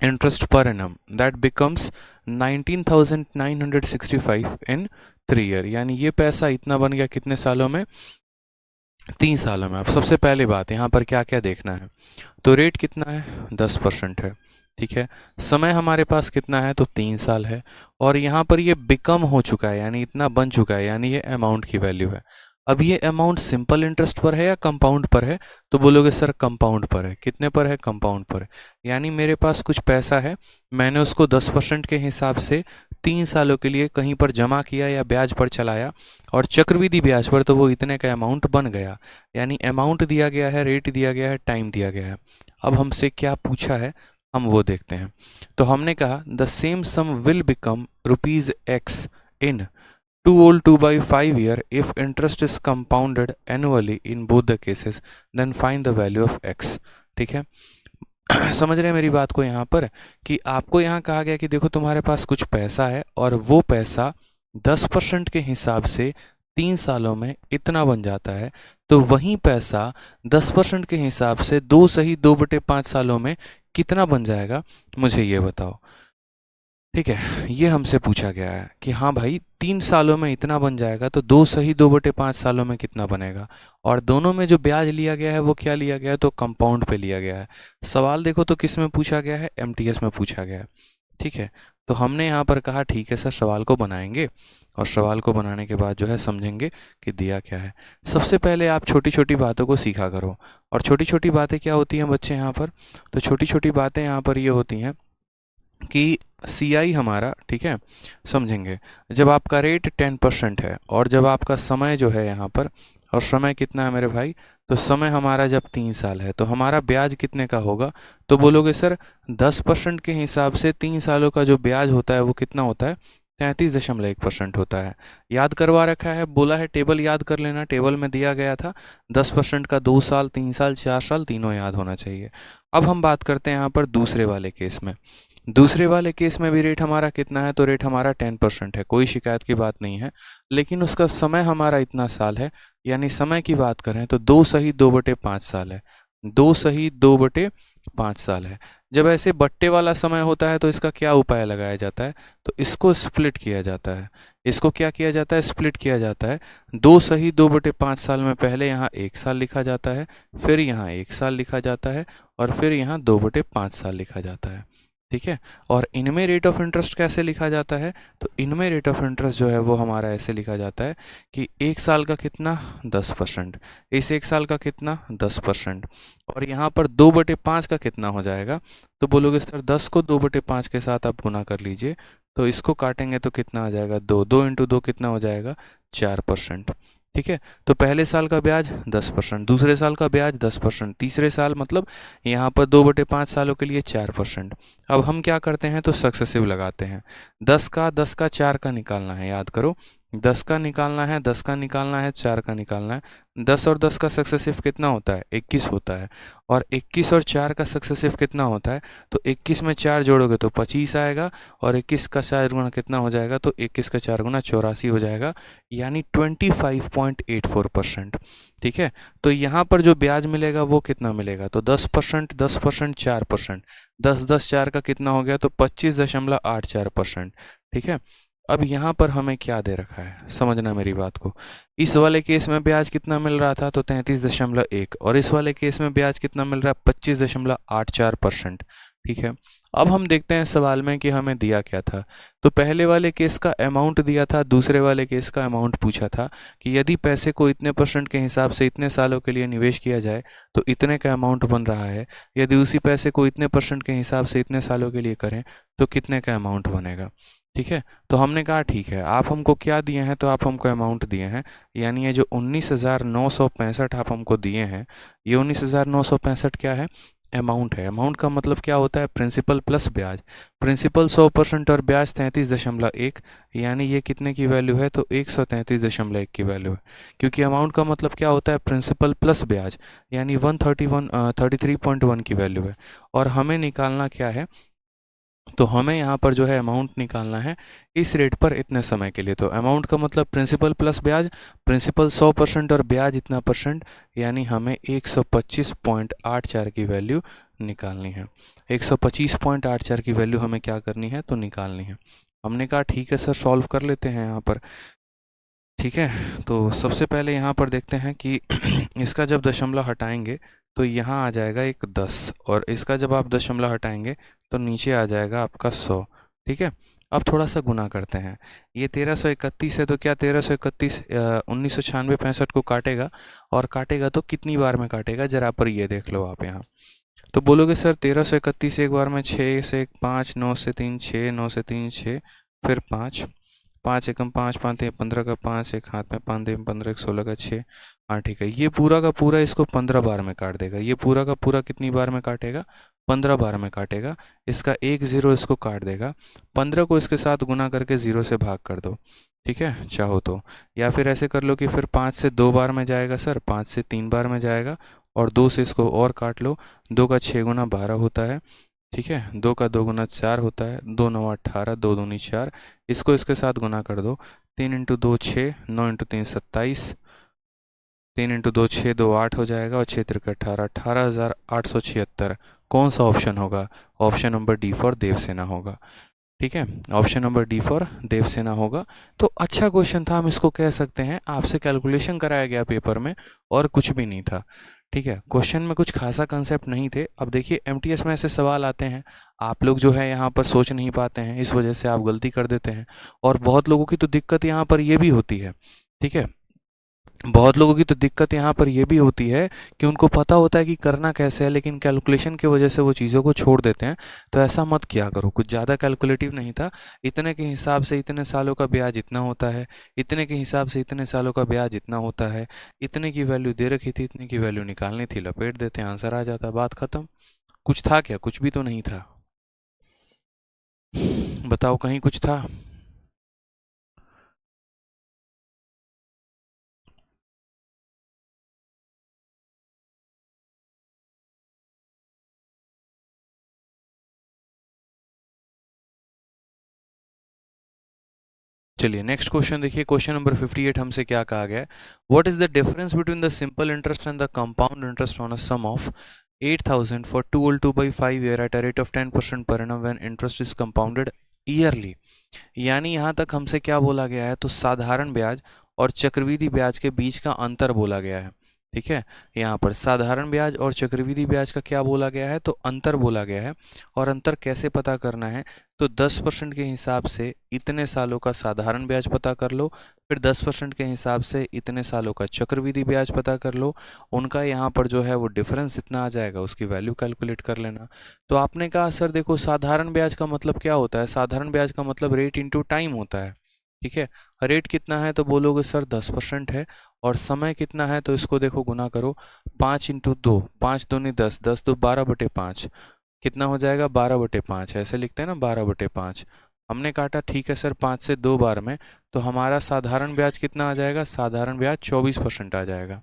interest per annum that becomes 19,965 in 3 year. यानी ये पैसा इतना बन गया कितने सालों में, 3 सालों में। अब सबसे पहले बात यहाँ पर क्या क्या देखना है, तो रेट कितना है, 10% है। ठीक है। समय हमारे पास कितना है, तो 3 साल है। और यहाँ पर ये बिकम हो चुका है, यानी इतना बन चुका है, यानी ये अमाउंट की वैल्यू है। अब ये अमाउंट सिंपल इंटरेस्ट पर है या कंपाउंड पर है, तो बोलोगे सर कंपाउंड पर है। कितने पर है, कंपाउंड पर है। यानी मेरे पास कुछ पैसा है, मैंने उसको 10% के हिसाब से 3 सालों के लिए कहीं पर जमा किया या ब्याज पर चलाया, और चक्रवृद्धि ब्याज पर तो वो इतने का अमाउंट बन गया। यानी अमाउंट दिया गया है, रेट दिया गया है, टाइम दिया गया है। अब हमसे क्या पूछा है, हम वो देखते हैं। तो हमने कहा the same sum will become rupees x in 2 by 5 year if interest is compounded annually in both the cases, then find the value of x। ठीक है। समझ रहे हैं मेरी बात को यहाँ पर, कि आपको यहाँ कहा गया कि देखो तुम्हारे पास कुछ पैसा है और वो पैसा 10% के हिसाब से 3 सालों में इतना बन जाता है, तो वही पैसा 10% के हिसाब से 2 सालों में कितना बन जाएगा, मुझे ये बताओ। ठीक है, ये हमसे पूछा गया है कि हाँ भाई 3 सालों में इतना बन जाएगा, तो 2 सालों में कितना बनेगा। और दोनों में जो ब्याज लिया गया है वो क्या लिया गया है, तो कंपाउंड पे लिया गया है। सवाल देखो तो किस में पूछा गया है, एमटीएस में पूछा गया है। ठीक है, तो हमने यहाँ पर कहा ठीक है सर सवाल को बनाएंगे, और सवाल को बनाने के बाद जो है समझेंगे कि दिया क्या है। सबसे पहले आप छोटी छोटी बातों को सीखा करो। और छोटी छोटी बातें क्या होती हैं बच्चे यहाँ पर, तो छोटी छोटी बातें यहाँ पर ये होती हैं कि CI हमारा, ठीक है, समझेंगे। जब आपका रेट 10% है और जब आपका समय जो है यहाँ पर, और समय कितना है मेरे भाई, तो समय हमारा जब 3 साल है, तो हमारा ब्याज कितने का होगा, तो बोलोगे सर 10% के हिसाब से 3 सालों का जो ब्याज होता है वो कितना होता है, 33.1% होता है। याद करवा रखा है, बोला है टेबल याद कर लेना, टेबल में दिया गया था 10% का 2 साल, 3 साल, 4 साल, तीनों याद होना चाहिए। अब हम बात करते हैं यहाँ पर दूसरे वाले केस में। दूसरे वाले केस में भी रेट हमारा कितना है, तो रेट हमारा 10% है, कोई शिकायत की बात नहीं है। लेकिन उसका समय हमारा इतना साल है, यानी समय की बात करें तो 2 सही 2/5 साल है। 2 सही 2/5 साल है। जब ऐसे बट्टे वाला समय होता है तो इसका क्या उपाय लगाया जाता है, तो इसको स्प्लिट किया जाता है। इसको क्या किया जाता है, स्प्लिट किया जाता है। 2 सही 2/5 साल में पहले यहाँ 1 साल लिखा जाता है, फिर यहाँ 1 साल लिखा जाता है, और फिर यहाँ 2/5 साल लिखा जाता है। ठीक है। और इनमें रेट ऑफ इंटरेस्ट कैसे लिखा जाता है, तो इनमें रेट ऑफ इंटरेस्ट जो है वो हमारा ऐसे लिखा जाता है कि 1 साल का कितना 10%, इस 1 साल का कितना 10%, और यहाँ पर 2/5 का कितना हो जाएगा, तो बोलोगे सर 10 को 2/5 के साथ आप गुना कर लीजिए, तो इसको काटेंगे तो कितना आ जाएगा, 2, 2 × 2 कितना हो जाएगा, 4%। ठीक है। तो पहले साल का ब्याज 10%, दूसरे साल का ब्याज 10%, तीसरे साल मतलब यहाँ पर 2/5 सालों के लिए 4%। अब हम क्या करते हैं, तो सक्सेसिव लगाते हैं। 10 का 4 का निकालना है, याद करो, 10 का निकालना है, 10 का निकालना है, 4 का निकालना है। 10 और 10 का सक्सेसिव कितना होता है, 21 होता है। और 21 और 4 का सक्सेसिव कितना होता है, तो 21 में 4 जोड़ोगे तो 25 आएगा, और 21 का 4 गुना कितना हो जाएगा, तो 21 का 4 गुना 84 हो जाएगा, यानी 25.84%। ठीक है। तो यहाँ पर जो ब्याज मिलेगा वो कितना मिलेगा, तो 10%, 10%, 4%, 10, 10, 4 का कितना हो गया, तो 25.84%। ठीक है। अब यहाँ पर हमें क्या दे रखा है, समझना मेरी बात को। इस वाले केस में ब्याज कितना मिल रहा था, तो 33.1, और इस वाले केस में ब्याज कितना मिल रहा है, 25.84%। ठीक है। अब हम देखते हैं सवाल में कि हमें दिया क्या था। तो पहले वाले केस का अमाउंट दिया था, दूसरे वाले केस का अमाउंट पूछा था कि यदि पैसे को इतने % के हिसाब से इतने सालों के लिए निवेश किया जाए तो इतने का अमाउंट बन रहा है, यदि उसी पैसे को इतने % के हिसाब से इतने सालों के लिए करें तो कितने का अमाउंट बनेगा। ठीक है। तो हमने कहा ठीक है, आप हमको क्या दिए हैं, तो आप हमको अमाउंट दिए हैं, यानी ये जो 19,965 आप हमको दिए हैं, ये 19,965 क्या है, अमाउंट है। अमाउंट का मतलब क्या होता है, प्रिंसिपल प्लस ब्याज। प्रिंसिपल 100% और ब्याज 33.1, यानी ये कितने की वैल्यू है, तो 133.1 की वैल्यू है। क्योंकि अमाउंट का मतलब क्या होता है, प्रिंसिपल प्लस ब्याज, यानी 133.1 की वैल्यू है। और हमें निकालना क्या है, तो हमें यहाँ पर जो है अमाउंट निकालना है इस रेट पर इतने समय के लिए। तो अमाउंट का मतलब प्रिंसिपल प्लस ब्याज, प्रिंसिपल 100% और ब्याज इतना %, यानी हमें 125.84 की वैल्यू निकालनी है। 125.84 की वैल्यू हमें क्या करनी है, तो निकालनी है। हमने कहा ठीक है सर सॉल्व कर लेते हैं यहाँ पर। ठीक है, तो सबसे पहले यहाँ पर देखते हैं कि इसका जब दशमलव हटाएंगे तो यहाँ आ जाएगा एक 10, और इसका जब आप दशमलव हटाएंगे तो नीचे आ जाएगा आपका 100। ठीक है, अब थोड़ा सा गुना करते हैं। ये 1331 है, तो क्या 1331 1996 65 को काटेगा, और काटेगा तो कितनी बार में काटेगा जरा पर ये देख लो आप यहाँ। तो बोलोगे सर 1331 एक बार में 6 से 1 5, 9 से 3 6, 9 से 3 6, फिर 5, 5 एकम 5, 5 3 15 का 5, एक हाथ में 5 3 15 1 16 का 6। हाँ ठीक है, ये पूरा का पूरा इसको 15 बार में काट देगा। ये पूरा का पूरा कितनी बार में काटेगा? 15 बार में काटेगा। इसका एक ज़ीरो इसको काट देगा। 15 को इसके साथ गुना करके ज़ीरो से भाग कर दो, ठीक है चाहो तो। या फिर ऐसे कर लो कि फिर 5 से 2 बार में जाएगा सर, 5 से 3 बार में जाएगा, और 2 से इसको और काट लो। 2 का 6 गुना 12 होता है, ठीक है। 2 का 2 गुना 4 होता है, 2 9 18, 2 दूनी 4। इसको इसके साथ गुना कर दो। 3 इंटू 2 6, 9 इंटू 3 27, 3 इंटू 2 6, 2 8 हो जाएगा, और 6 तिरक 18, 18,876। कौन सा ऑप्शन होगा? Option number D for Devsena होगा। ठीक है, option number D for Devsena होगा। तो अच्छा क्वेश्चन था, हम इसको कह सकते हैं। आपसे कैलकुलेशन कराया गया पेपर में और कुछ भी नहीं था। ठीक है, क्वेश्चन में कुछ खासा कंसेप्ट नहीं थे। अब देखिए एमटीएस में ऐसे सवाल आते हैं, आप लोग जो है यहाँ पर सोच नहीं पाते हैं, इस वजह से आप गलती कर देते हैं। और बहुत लोगों की तो दिक्कत यहाँ पर ये भी होती है, ठीक है, बहुत लोगों की तो दिक्कत यहाँ पर ये भी होती है कि उनको पता होता है कि करना कैसे है, लेकिन कैलकुलेशन की वजह से वो चीज़ों को छोड़ देते हैं। तो ऐसा मत किया करो, कुछ ज़्यादा कैलकुलेटिव नहीं था। इतने के हिसाब से इतने सालों का ब्याज इतना होता है, इतने के हिसाब से इतने सालों का ब्याज इतना होता है, इतने की वैल्यू दे रखी थी, इतने की वैल्यू निकालनी थी, लपेट देते, आंसर आ जाता, बात खत्म। कुछ था क्या? कुछ भी तो नहीं था। बताओ, कहीं कुछ था? चलिए नेक्स्ट क्वेश्चन देखिए, क्वेश्चन नंबर 58 हमसे क्या कहा गया है? What is the difference between the simple interest and the compound interest on a sum of 8,000 for 2l/5 year at a rate of 10% per annum when interest is compounded yearly. यानी यहाँ तक हमसे क्या बोला गया है? तो साधारण ब्याज और चक्रवृद्धि ब्याज के बीच का अंतर बोला गया है। ठीक है, यहाँ पर साधारण ब्याज और चक्रवृद्धि ब्याज का क्या बोला गया है? तो अंतर बोला गया है। और अंतर कैसे पता करना है? तो 10% के हिसाब से इतने सालों का साधारण ब्याज पता कर लो, फिर 10% के हिसाब से इतने सालों का चक्रवृद्धि ब्याज पता कर लो। उनका यहाँ पर जो है वो डिफरेंस इतना आ जाएगा, उसकी वैल्यू कैलकुलेट कर लेना। तो आपने कहा सर देखो साधारण ब्याज का मतलब क्या होता है? साधारण ब्याज का मतलब रेट इंटू टाइम होता है। ठीक है, रेट कितना है? तो बोलोगे सर 10% है। और समय कितना है? तो इसको देखो गुना करो, 5 इंटू 2, 5 दूनी 10, 10 दो 12/5, कितना हो जाएगा? 12/5। ऐसे लिखते हैं ना, 12/5। हमने काटा, ठीक है सर, 5 से 2 बार में, तो हमारा साधारण ब्याज कितना आ जाएगा? साधारण ब्याज 24% आ जाएगा।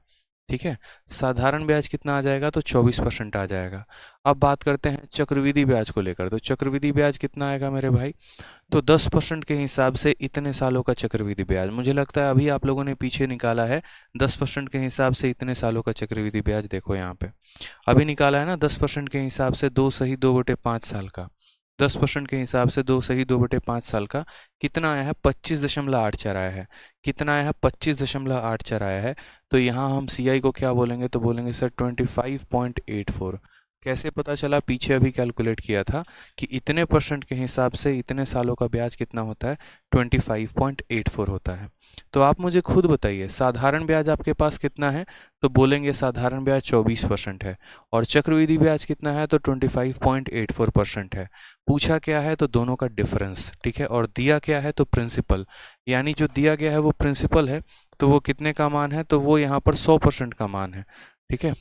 ठीक है, साधारण ब्याज कितना आ जाएगा? तो 24% आ जाएगा। अब बात करते हैं चक्रवृद्धि ब्याज को लेकर। तो चक्रवृद्धि ब्याज कितना आएगा मेरे भाई? तो 10% के हिसाब से इतने सालों का चक्रवृद्धि ब्याज, मुझे लगता है अभी आप लोगों ने पीछे निकाला है। 10% के हिसाब से इतने सालों का चक्रवृद्धि ब्याज, देखो यहाँ पे अभी निकाला है ना। 10% के हिसाब से 2 सही 2/5 साल का, 10% के हिसाब से 2 सही 2/5 साल का कितना आया है? 25.84 आया है। कितना आया है? 25.84 आया है। तो यहाँ हम CI को क्या बोलेंगे? तो बोलेंगे सर 25.84। कैसे पता चला? पीछे अभी कैलकुलेट किया था कि इतने परसेंट के हिसाब से इतने सालों का ब्याज कितना होता है? 25.84 होता है। तो आप मुझे खुद बताइए, साधारण ब्याज आपके पास कितना है? तो बोलेंगे साधारण ब्याज 24% है, और चक्रवृद्धि ब्याज कितना है? तो 25.84% है। पूछा क्या है? तो दोनों का डिफरेंस, ठीक है। और दिया क्या है? तो प्रिंसिपल, यानी जो दिया गया है वो प्रिंसिपल है। तो वो कितने का मान है? तो वो यहाँ पर 100% का मान है। ठीक है,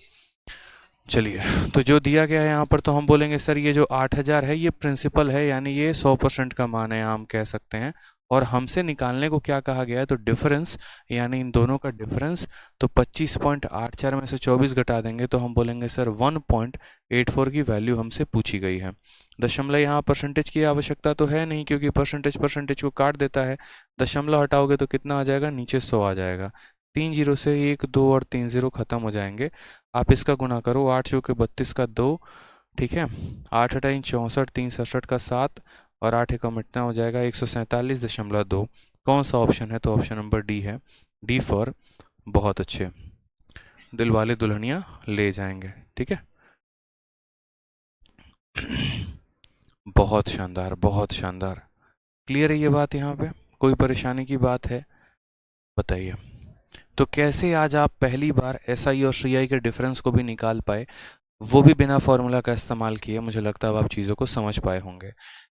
चलिए, तो जो दिया गया है यहाँ पर, तो हम बोलेंगे सर ये जो 8,000 है ये प्रिंसिपल है, यानी ये 100% का मान है, हम कह सकते हैं। और हमसे निकालने को क्या कहा गया है? तो डिफरेंस, यानी इन दोनों का डिफरेंस। तो 25.84 में से 24 घटा देंगे तो हम बोलेंगे सर 1.84 की वैल्यू हमसे पूछी गई है। दशमलव यहाँ परसेंटेज की आवश्यकता तो है नहीं, क्योंकि परसेंटेज परसेंटेज को काट देता है। दशमलव हटाओगे तो कितना आ जाएगा? नीचे 100 आ जाएगा। 3 जीरो से 1 2 और 3 जीरो खत्म हो जाएंगे। आप इसका गुना करो, 8 चौके 32 का 2, ठीक है, 8 अठाई 64, 3 67 का 7, और 8 एकम इतना हो जाएगा 147.2। कौन सा ऑप्शन है? तो ऑप्शन नंबर डी है, डी फॉर बहुत अच्छे, दिल वाले दुल्हनिया ले जाएंगे। ठीक है, बहुत शानदार, बहुत शानदार। क्लियर है ये बात? यहाँ पे कोई परेशानी की बात है? बताइए। तो कैसे आज आप पहली बार एसआई और सीआई के डिफरेंस को भी निकाल पाए, वो भी बिना फॉर्मूला का इस्तेमाल किए? मुझे लगता है अब आप चीज़ों को समझ पाए होंगे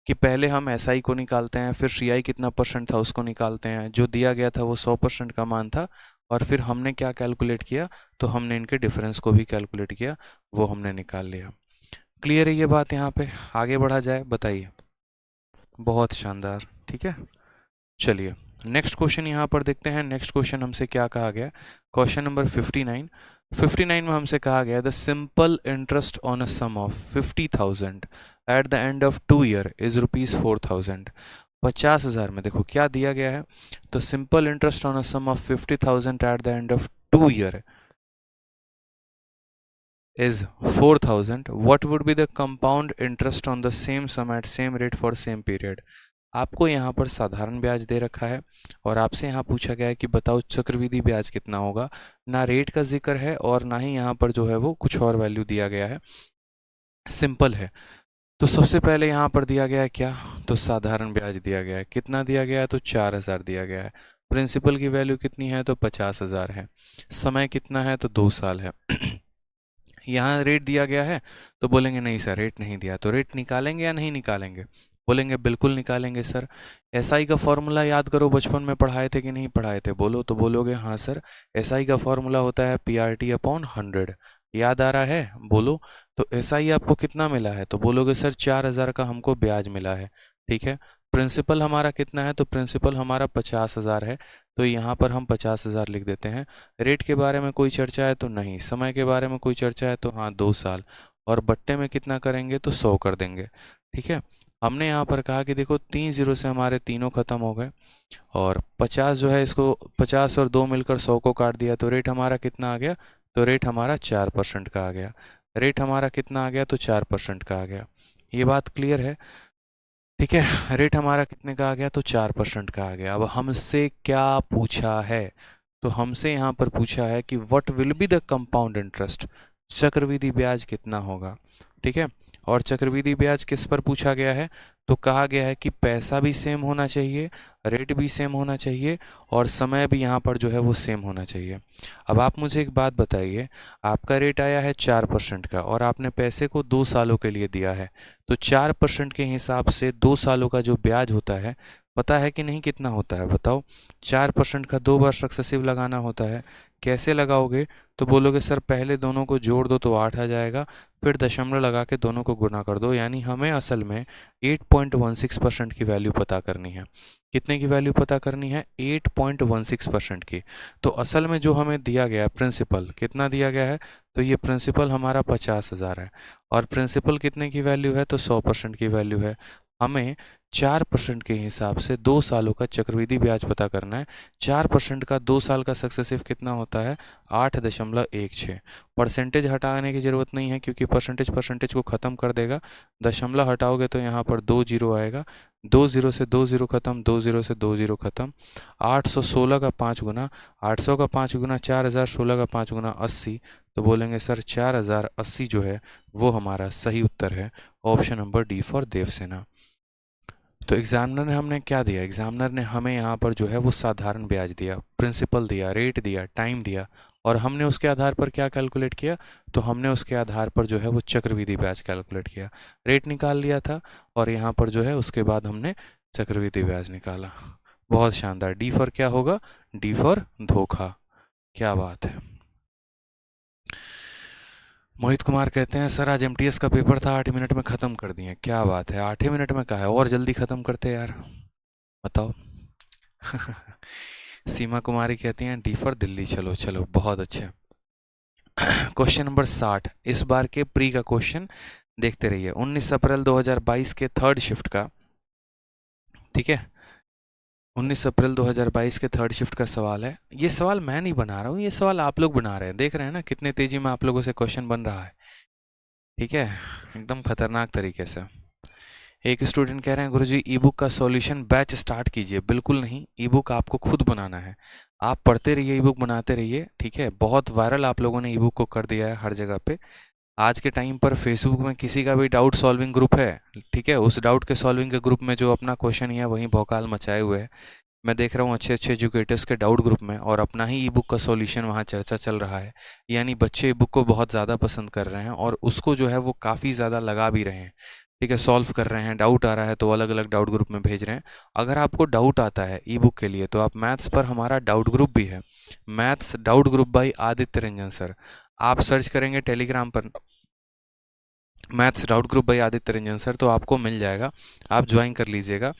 कि पहले हम एसआई को निकालते हैं, फिर सीआई कितना परसेंट था उसको निकालते हैं, जो दिया गया था वो 100% का मान था, और फिर हमने क्या कैलकुलेट किया? तो हमने इनके डिफरेंस को भी कैलकुलेट किया, वो हमने निकाल लिया। क्लियर है ये बात? यहाँ पे आगे बढ़ा जाए, बताइए। बहुत शानदार। ठीक है, चलिए नेक्स्ट क्वेश्चन यहाँ पर देखते हैं। नेक्स्ट क्वेश्चन हमसे क्या कहा गया? Question number 59। 59 में हमसे कहा गया the simple interest on a sum of 50,000 at the end of 2 year is ₹4,000। 50,000 में देखो क्या दिया गया है, तो simple interest on a sum of 50,000 at the end of 2 year is 4,000. What would be the compound interest on the same sum at same rate for same period? आपको यहाँ पर साधारण ब्याज दे रखा है और आपसे यहाँ पूछा गया है कि बताओ चक्रवृद्धि ब्याज कितना होगा। ना रेट का जिक्र है और ना ही यहाँ पर जो है वो कुछ और वैल्यू दिया गया है, सिंपल है। तो सबसे पहले यहाँ पर दिया गया है क्या? तो साधारण ब्याज दिया गया है। कितना दिया गया है? तो 4,000 दिया गया है। प्रिंसिपल की वैल्यू कितनी है? तो 50,000 है। समय कितना है? तो 2 साल है। यहाँ रेट दिया गया है, तो बोलेंगे नहीं सर रेट नहीं दिया, तो रेट निकालेंगे या नहीं निकालेंगे? बोलेंगे बिल्कुल निकालेंगे सर। एसआई का फॉर्मूला याद करो, बचपन में पढ़ाए थे कि नहीं पढ़ाए थे? बोलो तो बोलोगे हाँ सर, एसआई का फॉर्मूला होता है PRT/100। याद आ रहा है? बोलो। तो एसआई आपको कितना मिला है? तो बोलोगे सर 4,000 का हमको ब्याज मिला है। ठीक है, प्रिंसिपल हमारा कितना है? तो प्रिंसिपल हमारा 50,000 है, तो यहाँ पर हम 50,000 लिख देते हैं। रेट के बारे में कोई चर्चा है? तो नहीं। समय के बारे में कोई चर्चा है? तो हाँ 2 साल। और बट्टे में कितना करेंगे? तो 100 कर देंगे। ठीक है, हमने यहाँ पर कहा कि देखो 3 जीरो से हमारे तीनों खत्म हो गए, और 50 जो है इसको 50 और 2 मिलकर 100 को काट दिया, तो रेट हमारा कितना आ गया? तो रेट हमारा 4% का आ गया। रेट हमारा कितना आ गया? तो 4% का आ गया। ये बात क्लियर है? ठीक है, रेट हमारा कितने का आ गया? तो 4% का आ गया। अब हमसे क्या पूछा है? तो हमसे यहाँ पर पूछा है कि what will be the compound interest, चक्रवृद्धि ब्याज कितना होगा। ठीक है, और चक्रवृद्धि ब्याज किस पर पूछा गया है? तो कहा गया है कि पैसा भी सेम होना चाहिए, रेट भी सेम होना चाहिए, और समय भी यहाँ पर जो है वो सेम होना चाहिए। अब आप मुझे एक बात बताइए, आपका रेट आया है 4% का और आपने पैसे को 2 सालों के लिए दिया है, तो 4% के हिसाब से 2 सालों का जो ब्याज होता है, पता है कि नहीं कितना होता है? बताओ। 4% का 2 बार सक्सेसिव लगाना होता है। कैसे लगाओगे? तो बोलोगे सर पहले दोनों को जोड़ दो तो 8 आ जाएगा, फिर दशमलव लगा के दोनों को गुना कर दो, यानी हमें असल में 8.16% की वैल्यू पता करनी है। कितने की वैल्यू पता करनी है? 8.16% की। तो असल में जो हमें दिया गया है प्रिंसिपल, कितना दिया गया है? तो ये प्रिंसिपल हमारा 50,000 है, और प्रिंसिपल कितने की वैल्यू है? तो 100% की वैल्यू है। हमें 4% के हिसाब से 2 सालों का चक्रवृद्धि ब्याज पता करना है। 4% का 2 साल का सक्सेसिव कितना होता है? 8.16। परसेंटेज हटाने की ज़रूरत नहीं है, क्योंकि परसेंटेज परसेंटेज को ख़त्म कर देगा। दशमलव हटाओगे तो यहाँ पर 2 जीरो आएगा, 2 जीरो से 2 जीरो खत्म, 2 जीरो से 2 जीरो खत्म। 816 का 5 गुना, 800 का 5 गुना 4,000, 16 का 5 गुना 80। तो बोलेंगे सर 4,080 जो है वो हमारा सही उत्तर है। Option number D for Devsena. तो एग्जामिनर ने हमने क्या दिया? एग्जामिनर ने हमें यहाँ पर जो है वो साधारण ब्याज दिया, प्रिंसिपल दिया, रेट दिया, टाइम दिया, और हमने उसके आधार पर क्या कैलकुलेट किया? तो हमने उसके आधार पर जो है वो चक्रवृद्धि ब्याज कैलकुलेट किया। रेट निकाल लिया था, और यहाँ पर जो है उसके बाद हमने चक्रवृद्धि ब्याज निकाला। बहुत शानदार। डी फॉर क्या होगा? डी फॉर धोखा। क्या बात है। मोहित कुमार कहते हैं सर आज एमटीएस का पेपर था, 8 मिनट में ख़त्म कर दिए। क्या बात है, 8 मिनट में कहा है, और जल्दी ख़त्म करते यार, बताओ। सीमा कुमारी कहती हैं डी फॉर दिल्ली। चलो चलो, बहुत अच्छे। क्वेश्चन नंबर 60, इस बार के प्री का क्वेश्चन देखते रहिए। 19 अप्रैल 2022 के थर्ड शिफ्ट का, ठीक है, 19 अप्रैल 2022 के थर्ड शिफ्ट का सवाल है। ये सवाल मैं नहीं बना रहा हूँ, ये सवाल आप लोग बना रहे हैं। देख रहे हैं ना कितने तेजी में आप लोगों से क्वेश्चन बन रहा है। ठीक है, एकदम खतरनाक तरीके से। एक स्टूडेंट कह रहे हैं गुरुजी ई बुक का सॉल्यूशन बैच स्टार्ट कीजिए। बिल्कुल नहीं, ई बुक आपको खुद बनाना है। आप पढ़ते रहिए, ई बुक बनाते रहिए, ठीक है। बहुत वायरल आप लोगों ने ई बुक को कर दिया है हर जगह पे। आज के टाइम पर फेसबुक में किसी का भी डाउट सॉल्विंग ग्रुप है, ठीक है, उस डाउट के सॉल्विंग के ग्रुप में जो अपना क्वेश्चन ही है वहीं भौकाल मचाए हुए है। मैं देख रहा हूँ अच्छे अच्छे एजुकेटर्स के डाउट ग्रुप में, और अपना ही ई बुक का सॉल्यूशन वहाँ चर्चा चल रहा है। यानी बच्चे ई बुक को बहुत ज़्यादा पसंद कर रहे हैं और उसको जो है वो काफ़ी ज़्यादा लगा भी रहे हैं, ठीक है। सॉल्व कर रहे हैं, डाउट आ रहा है तो अलग अलग डाउट ग्रुप में भेज रहे हैं। अगर आपको डाउट आता है ई बुक के लिए तो आप मैथ्स पर हमारा डाउट ग्रुप भी है, maths doubt group by Aditya Ranjan sir. आप सर्च करेंगे टेलीग्राम पर maths doubt group by Aditya Ranjan sir तो आपको मिल जाएगा, आप ज्वाइन कर लीजिएगा।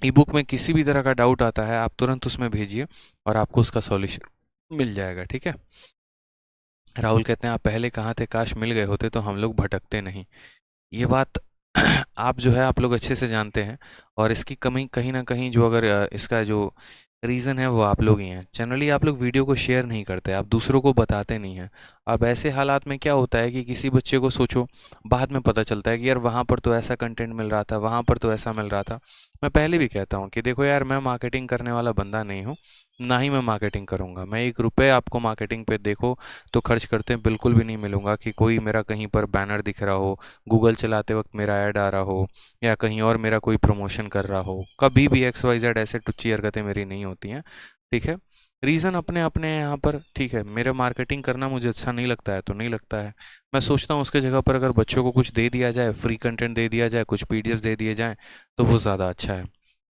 ई बुक में किसी भी तरह का डाउट आता है आप तुरंत उसमें भेजिए और आपको उसका सॉल्यूशन मिल जाएगा, ठीक है। राहुल कहते हैं आप पहले कहाँ थे, काश मिल गए होते तो हम लोग भटकते नहीं। ये बात आप जो है आप लोग अच्छे से जानते हैं, और इसकी कमी कहीं ना कहीं जो अगर इसका जो रीज़न है वो आप लोग ही हैं। जनरली आप लोग वीडियो को शेयर नहीं करते, आप दूसरों को बताते नहीं हैं। अब ऐसे हालात में क्या होता है कि किसी बच्चे को सोचो बाद में पता चलता है कि यार वहाँ पर तो ऐसा कंटेंट मिल रहा था, वहाँ पर तो ऐसा मिल रहा था। मैं पहले भी कहता हूँ कि देखो यार, मैं मार्केटिंग करने वाला बंदा नहीं हूँ, ना ही मैं मार्केटिंग करूँगा। मैं 1 रुपये आपको मार्केटिंग पे देखो तो खर्च करते बिल्कुल भी नहीं मिलूंगा कि कोई मेरा कहीं पर बैनर दिख रहा हो, गूगल चलाते वक्त मेरा ऐड आ रहा हो, या कहीं और मेरा कोई प्रमोशन कर रहा हो। कभी भी XYZ ऐसे टुच्ची हरकतें मेरी नहीं होती हैं, ठीक है। रीज़न अपने अपने हैं यहाँ पर, ठीक है। मेरा मार्केटिंग करना मुझे अच्छा नहीं लगता है तो नहीं लगता है। मैं सोचता हूँ उसके जगह पर अगर बच्चों को कुछ दे दिया जाए, फ्री कंटेंट दे दिया जाए, कुछ PDFs दे दिए जाएँ तो वो ज़्यादा अच्छा है,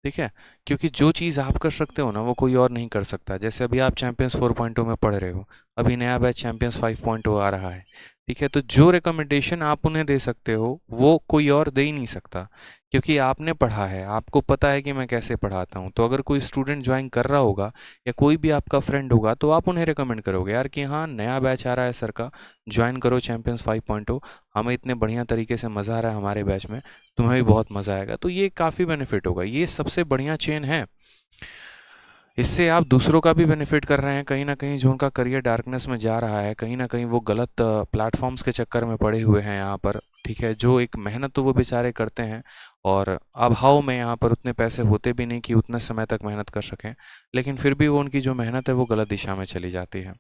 ठीक है। क्योंकि जो चीज़ आप कर सकते हो ना वो कोई और नहीं कर सकता। जैसे अभी आप चैंपियंस 4.0 में पढ़ रहे हो, अभी नया बैच चैंपियंस 5.0 आ रहा है, ठीक है। तो जो रिकमेंडेशन आप उन्हें दे सकते हो वो कोई और दे ही नहीं सकता, क्योंकि आपने पढ़ा है, आपको पता है कि मैं कैसे पढ़ाता हूँ। तो अगर कोई स्टूडेंट ज्वाइन कर रहा होगा या कोई भी आपका फ्रेंड होगा तो आप उन्हें रिकमेंड करोगे यार कि हाँ नया बैच आ रहा है सर का, ज्वाइन करो चैंपियंस 5.0, हमें इतने बढ़िया तरीके से मज़ा आ रहा है हमारे बैच में, तुम्हें भी बहुत मज़ा आएगा। तो ये काफ़ी बेनिफिट होगा, ये सबसे बढ़िया चेन है। इससे आप दूसरों का भी बेनिफिट कर रहे हैं। कहीं ना कहीं जो उनका करियर डार्कनेस में जा रहा है, कहीं ना कहीं वो गलत प्लेटफॉर्म्स के चक्कर में पड़े हुए हैं यहाँ पर, ठीक है। जो एक मेहनत तो वो बेचारे करते हैं, और अभाव में यहाँ पर उतने पैसे होते भी नहीं कि उतने समय तक मेहनत कर सकें, लेकिन फिर भी वो उनकी जो मेहनत है वो गलत दिशा में चली जाती है,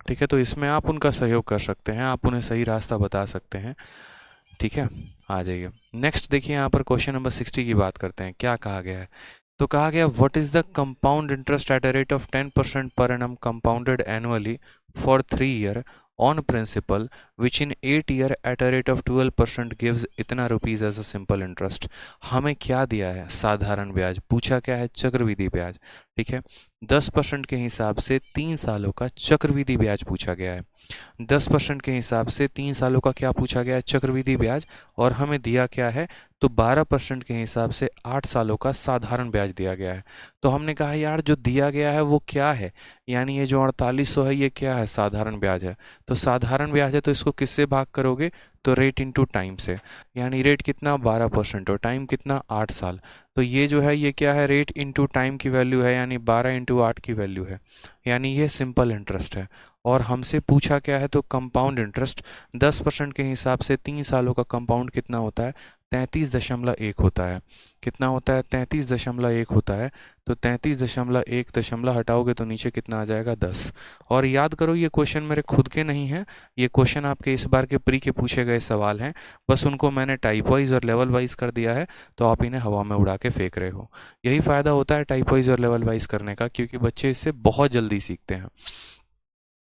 ठीक है। तो इसमें आप उनका सहयोग कर सकते हैं, आप उन्हें सही रास्ता बता सकते हैं, ठीक है। आ जाइए नेक्स्ट, देखिए यहाँ पर क्वेश्चन नंबर 60 की बात करते हैं। क्या कहा गया है, तो कहा गया what is the compound interest at a rate of 10% per annum compounded annually for 3 year on principal which in 8 year at a rate of 12% gives इतना rupees as a simple interest. हमें क्या दिया है, साधारण ब्याज। पूछा क्या है, चक्रवृद्धि ब्याज, ठीक है। 10% के हिसाब से 3 सालों का चक्रवृद्धि ब्याज पूछा गया है। 10% के हिसाब से 3 सालों का क्या पूछा गया है, चक्रवृद्धि ब्याज। और हमें दिया क्या है, तो 12% के हिसाब से 8 सालों का साधारण ब्याज दिया गया है। तो हमने कहा यार जो दिया गया है वो क्या है, यानी ये जो 4800 है ये क्या है, साधारण ब्याज है। तो साधारण ब्याज है तो इसको किससे भाग करोगे, तो रेट इंटू टाइम से। यानी रेट कितना, 12% और टाइम कितना, 8 साल। तो ये जो है ये क्या है, रेट इंटू टाइम की वैल्यू है, यानी 12 × 8 की वैल्यू है, यानी ये सिंपल इंटरेस्ट है। और हमसे पूछा क्या है, तो कंपाउंड इंटरेस्ट। 10% के हिसाब से 3 सालों का कंपाउंड कितना होता है, 33.1 होता है। कितना होता है, 33.1 होता है। तो 33.1 दशमलव हटाओगे तो नीचे कितना आ जाएगा, 10। और याद करो ये क्वेश्चन मेरे खुद के नहीं हैं, ये क्वेश्चन आपके इस बार के प्री के पूछे गए सवाल हैं। बस उनको मैंने टाइप वाइज और लेवल वाइज कर दिया है, तो आप इन्हें हवा में उड़ा के फेंक रहे हो। यही फ़ायदा होता है टाइप वाइज और लेवल वाइज करने का, क्योंकि बच्चे इससे बहुत जल्दी सीखते हैं,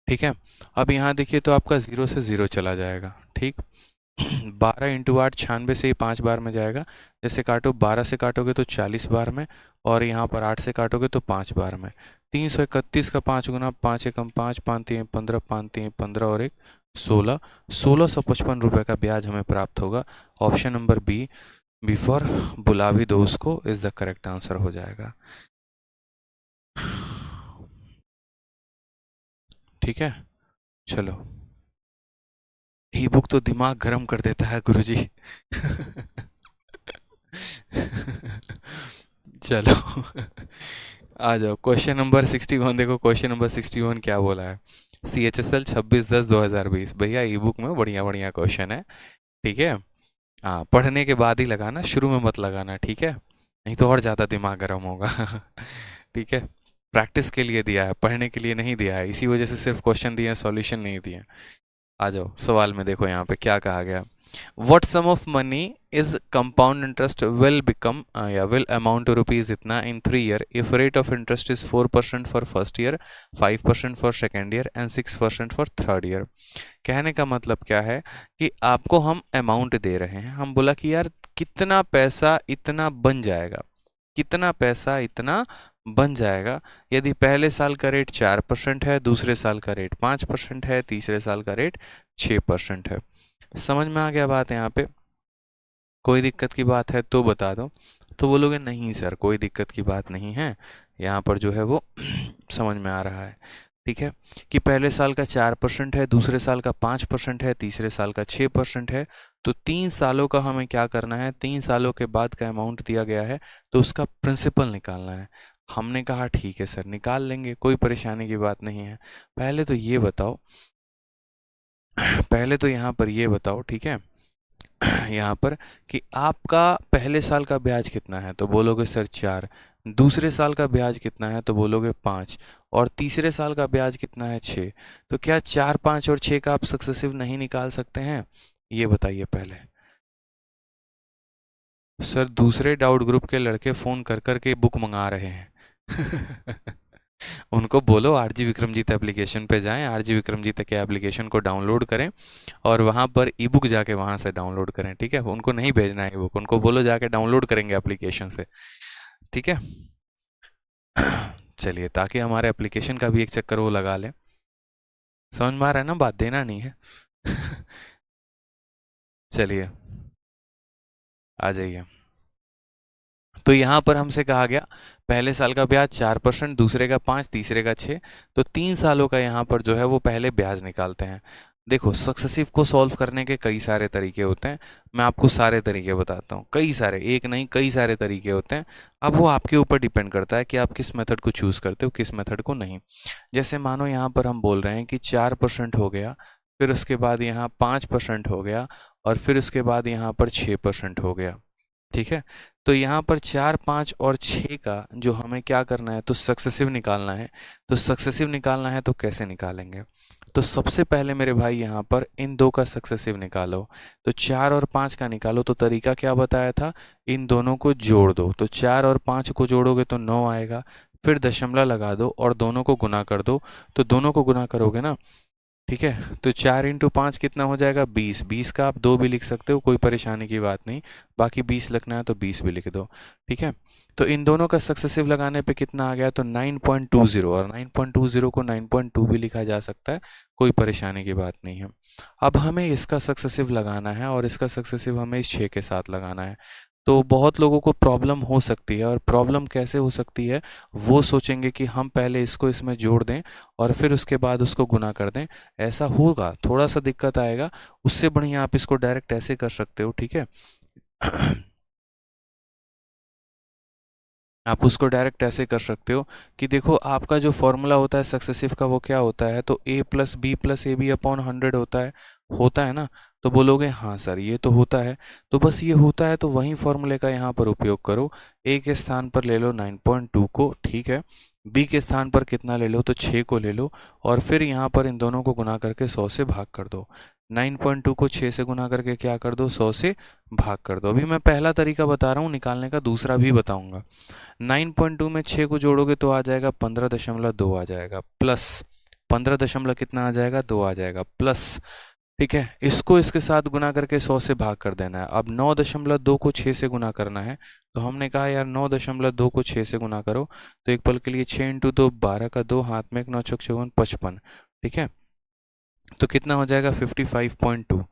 ठीक है। अब यहाँ देखिए तो आपका 0 से 0 चला जाएगा, ठीक। 12 × 8 96 से ही 5 बार में जाएगा। जैसे काटो, 12 से काटोगे तो 40 बार में, और यहाँ पर 8 से काटोगे तो 5 बार में। 331 का 5 गुना, 5 एकम 5, 5 3 15, 5 3 15 और 1 16, 1655 रुपये का ब्याज हमें प्राप्त होगा। ऑप्शन नंबर बी फॉर बुला भी दो उसको इज द करेक्ट आंसर हो जाएगा, ठीक है। चलो, ई बुक तो दिमाग गर्म कर देता है गुरुजी। चलो, आ जाओ क्वेश्चन नंबर 61। देखो क्वेश्चन नंबर 61 क्या बोला है, CHSL 26/10/2020। भैया ई बुक में बढ़िया बढ़िया क्वेश्चन है, ठीक है। हाँ, पढ़ने के बाद ही लगाना, शुरू में मत लगाना, ठीक है, नहीं तो और ज़्यादा दिमाग गर्म होगा। ठीक है, प्रैक्टिस के लिए दिया है, पढ़ने के लिए नहीं दिया है, इसी वजह से सिर्फ क्वेश्चन दिए हैं, सॉल्यूशन नहीं दिए। आ जाओ सवाल में, देखो यहाँ पे क्या कहा गया। what sum of money is compound interest will become will amount to rupees इतना in 3 year if rate of interest is 4% for first year, 5% for second year and 6% for third year। कहने का मतलब क्या है कि आपको हम अमाउंट दे रहे हैं, हम बोला कि यार कितना पैसा इतना बन जाएगा, कितना पैसा इतना बन जाएगा यदि पहले साल का रेट 4% है, दूसरे साल का रेट 5% है, तीसरे साल का रेट 6% है। समझ में आ गया बात यहाँ पे? कोई दिक्कत की बात है तो बता दो। तो बोलोगे नहीं सर कोई दिक्कत की बात नहीं है, यहाँ पर जो है वो समझ में आ रहा है, ठीक है, कि पहले साल का 4% है, दूसरे साल का 5% है, तीसरे साल का 6% है। तो 3 सालों का हमें क्या करना है, 3 सालों के बाद का अमाउंट दिया गया है तो उसका प्रिंसिपल निकालना है। हमने कहा ठीक है सर निकाल लेंगे, कोई परेशानी की बात नहीं है। पहले तो ये बताओ, पहले तो यहाँ पर ये बताओ, ठीक है, यहाँ पर कि आपका पहले साल का ब्याज कितना है, तो बोलोगे सर 4, दूसरे साल का ब्याज कितना है तो बोलोगे 5, और तीसरे साल का ब्याज कितना है 6। तो क्या 4, 5 और 6 का आप सक्सेसिव नहीं निकाल सकते हैं, ये बताइए पहले। सर दूसरे डाउट ग्रुप के लड़के फ़ोन कर कर के बुक मंगा रहे हैं। उनको बोलो आरजी विक्रमजीत एप्लीकेशन पे जाएं, आरजी विक्रमजीत के एप्लीकेशन को डाउनलोड करें और वहाँ पर ई बुक जाके वहाँ से डाउनलोड करें, ठीक है, उनको नहीं भेजना है ई बुक, उनको बोलो जाके डाउनलोड करेंगे एप्लीकेशन से, ठीक है। चलिए, ताकि हमारे एप्लीकेशन का भी एक चक्कर वो लगा लें। समझ में आ रहा है ना बात, देना नहीं है। चलिए आ जाइए। तो यहाँ पर हमसे कहा गया पहले साल का ब्याज 4%, दूसरे का 5, तीसरे का 6, तो 3 सालों का यहाँ पर जो है वो पहले ब्याज निकालते हैं। देखो सक्सेसिव को सॉल्व करने के कई सारे तरीके होते हैं, मैं आपको सारे तरीके बताता हूँ, कई सारे, एक नहीं कई सारे तरीके होते हैं। अब वो आपके ऊपर डिपेंड करता है कि आप किस मेथड को चूज़ करते हो, किस मेथड को नहीं। जैसे मानो यहाँ पर हम बोल रहे हैं कि 4% हो गया, फिर उसके बाद यहाँ 5% हो गया, और फिर उसके बाद यहाँ पर 6% हो गया, ठीक है। तो यहाँ पर 4, 5 और 6 का जो हमें क्या करना है, तो सक्सेसिव निकालना है। तो सक्सेसिव निकालना है तो कैसे निकालेंगे, तो सबसे पहले मेरे भाई यहाँ पर इन दो का सक्सेसिव निकालो। तो 4 और 5 का निकालो, तो तरीका क्या बताया था, इन दोनों को जोड़ दो। तो 4 और 5 को जोड़ोगे तो 9 आएगा, फिर दशमलव लगा दो और दोनों को गुना कर दो। तो दोनों को गुना करोगे ना, ठीक है, तो 4 इंटू 5 कितना हो जाएगा 20, 20 का आप 2 भी लिख सकते हो, कोई परेशानी की बात नहीं, बाकी 20 लिखना है तो 20 भी लिख दो, ठीक है। तो इन दोनों का सक्सेसिव लगाने पे कितना आ गया, तो 9.20, और 9.20 को 9.2 भी लिखा जा सकता है, कोई परेशानी की बात नहीं है। अब हमें इसका सक्सेसिव लगाना है और इसका सक्सेसिव हमें इस 6 के साथ लगाना है। तो बहुत लोगों को प्रॉब्लम हो सकती है, और प्रॉब्लम कैसे हो सकती है, वो सोचेंगे कि हम पहले इसको इसमें जोड़ दें और फिर उसके बाद उसको गुना कर दें। ऐसा होगा, थोड़ा सा दिक्कत आएगा, उससे बढ़िया आप इसको डायरेक्ट ऐसे कर सकते हो, ठीक है। आप उसको डायरेक्ट ऐसे कर सकते हो कि देखो आपका जो फॉर्मूला होता है सक्सेसिव का वो क्या होता है, तो a plus b plus a b upon 100 होता है ना। तो बोलोगे हाँ सर ये तो होता है, तो बस ये होता है तो वही फॉर्मूले का यहाँ पर उपयोग करो। a के स्थान पर ले लो 9.2 को, ठीक है, b के स्थान पर कितना ले लो, तो 6 को ले लो, और फिर यहाँ पर इन दोनों को गुना करके 100 से भाग कर दो। 9.2 को 6 से गुना करके क्या कर दो, 100 से भाग कर दो। अभी मैं पहला तरीका बता रहा हूँ, निकालने का दूसरा भी बताऊंगा। 9.2 में 6 को जोड़ोगे तो आ जाएगा 15.2 आ जाएगा, प्लस 15 दशमलव कितना आ जाएगा, 2 आ जाएगा, प्लस, ठीक है। इसको इसके साथ गुना करके 100 से भाग कर देना है। अब 9.2 को 6 से गुना करना है, तो हमने कहा यार 9.2 को 6 से गुना करो, तो एक पल के लिए 6 इंटू 2 12 का 2, हाथ में एक 9 चौक 54 55, ठीक है। तो कितना हो जाएगा 55.2।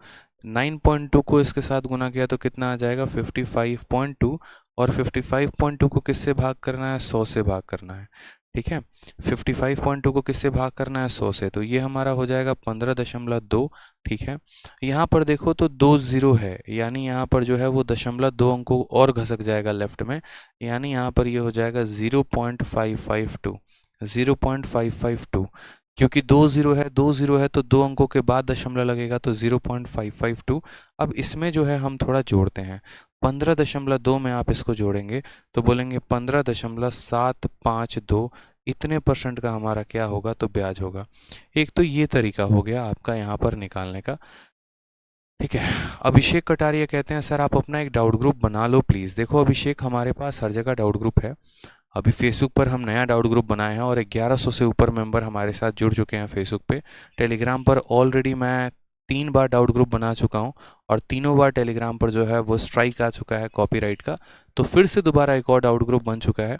9.2 को इसके साथ गुना किया तो कितना आ जाएगा 55.2, और 55.2 को किससे भाग करना है, 100 से भाग करना है, ठीक है। 55.2 को किससे भाग करना है, 100 से, तो ये हमारा हो जाएगा 15.2, ठीक है। यहाँ पर देखो तो 2 जीरो है, यानी यहाँ पर जो है वो 0.2 अंकों और घसक जाएगा लेफ्ट में, यानी यहाँ पर ये हो जाएगा 0.552, 0.552। क्योंकि 2 जीरो है तो 2 अंकों के बाद दशमलव लगेगा तो 0.552। अब इसमें जो है हम थोड़ा जोड़ते हैं, 15.2 में आप इसको जोड़ेंगे तो बोलेंगे 15.752, इतने % का हमारा क्या होगा तो ब्याज होगा। एक तो ये तरीका हो गया आपका यहाँ पर निकालने का। ठीक है, अभिषेक कटारिया कहते हैं सर आप अपना एक डाउट ग्रुप बना लो प्लीज़। देखो अभिषेक, हमारे पास हर जगह डाउट ग्रुप है। अभी फेसबुक पर हम नया डाउट ग्रुप बनाए हैं और 1100 से ऊपर मेंबर हमारे साथ जुड़ चुके हैं फेसबुक पे। टेलीग्राम पर ऑलरेडी मैं 3 बार डाउट ग्रुप बना चुका हूं और तीनों बार टेलीग्राम पर जो है वो स्ट्राइक आ चुका है कॉपीराइट का। तो फिर से दोबारा एक और डाउट ग्रुप बन चुका है,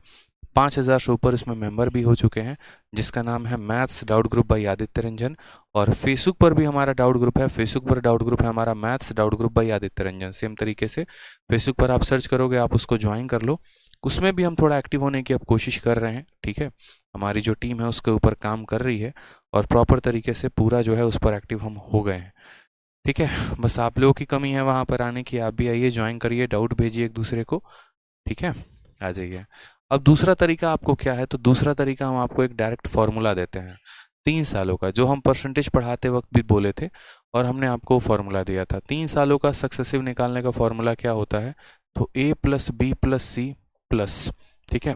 5000 से ऊपर इसमें मेंबर भी हो चुके हैं, जिसका नाम है maths doubt group by Aditya Ranjan. और फेसबुक पर भी हमारा डाउट ग्रुप है, फेसबुक पर डाउट ग्रुप है हमारा maths doubt group by Aditya Ranjan. Same तरीके से फेसबुक पर आप सर्च करोगे, आप उसको ज्वाइन कर लो। उसमें भी हम थोड़ा एक्टिव होने की अब कोशिश कर रहे हैं। ठीक है, हमारी जो टीम है उसके ऊपर काम कर रही है और प्रॉपर तरीके से पूरा जो है उस पर एक्टिव हम हो गए हैं। ठीक है, बस आप लोगों की कमी है वहाँ पर आने की। आप भी आइए, ज्वाइन करिए, डाउट भेजिए एक दूसरे को। ठीक है, आ जाइए। अब दूसरा तरीका आपको क्या है, तो दूसरा तरीका हम आपको एक डायरेक्ट फॉर्मूला देते हैं 3 सालों का, जो हम परसेंटेज पढ़ाते वक्त भी बोले थे और हमने आपको फॉर्मूला दिया था। 3 सालों का सक्सेसिव निकालने का फॉर्मूला क्या होता है, तो a plus b plus c plus, ठीक है,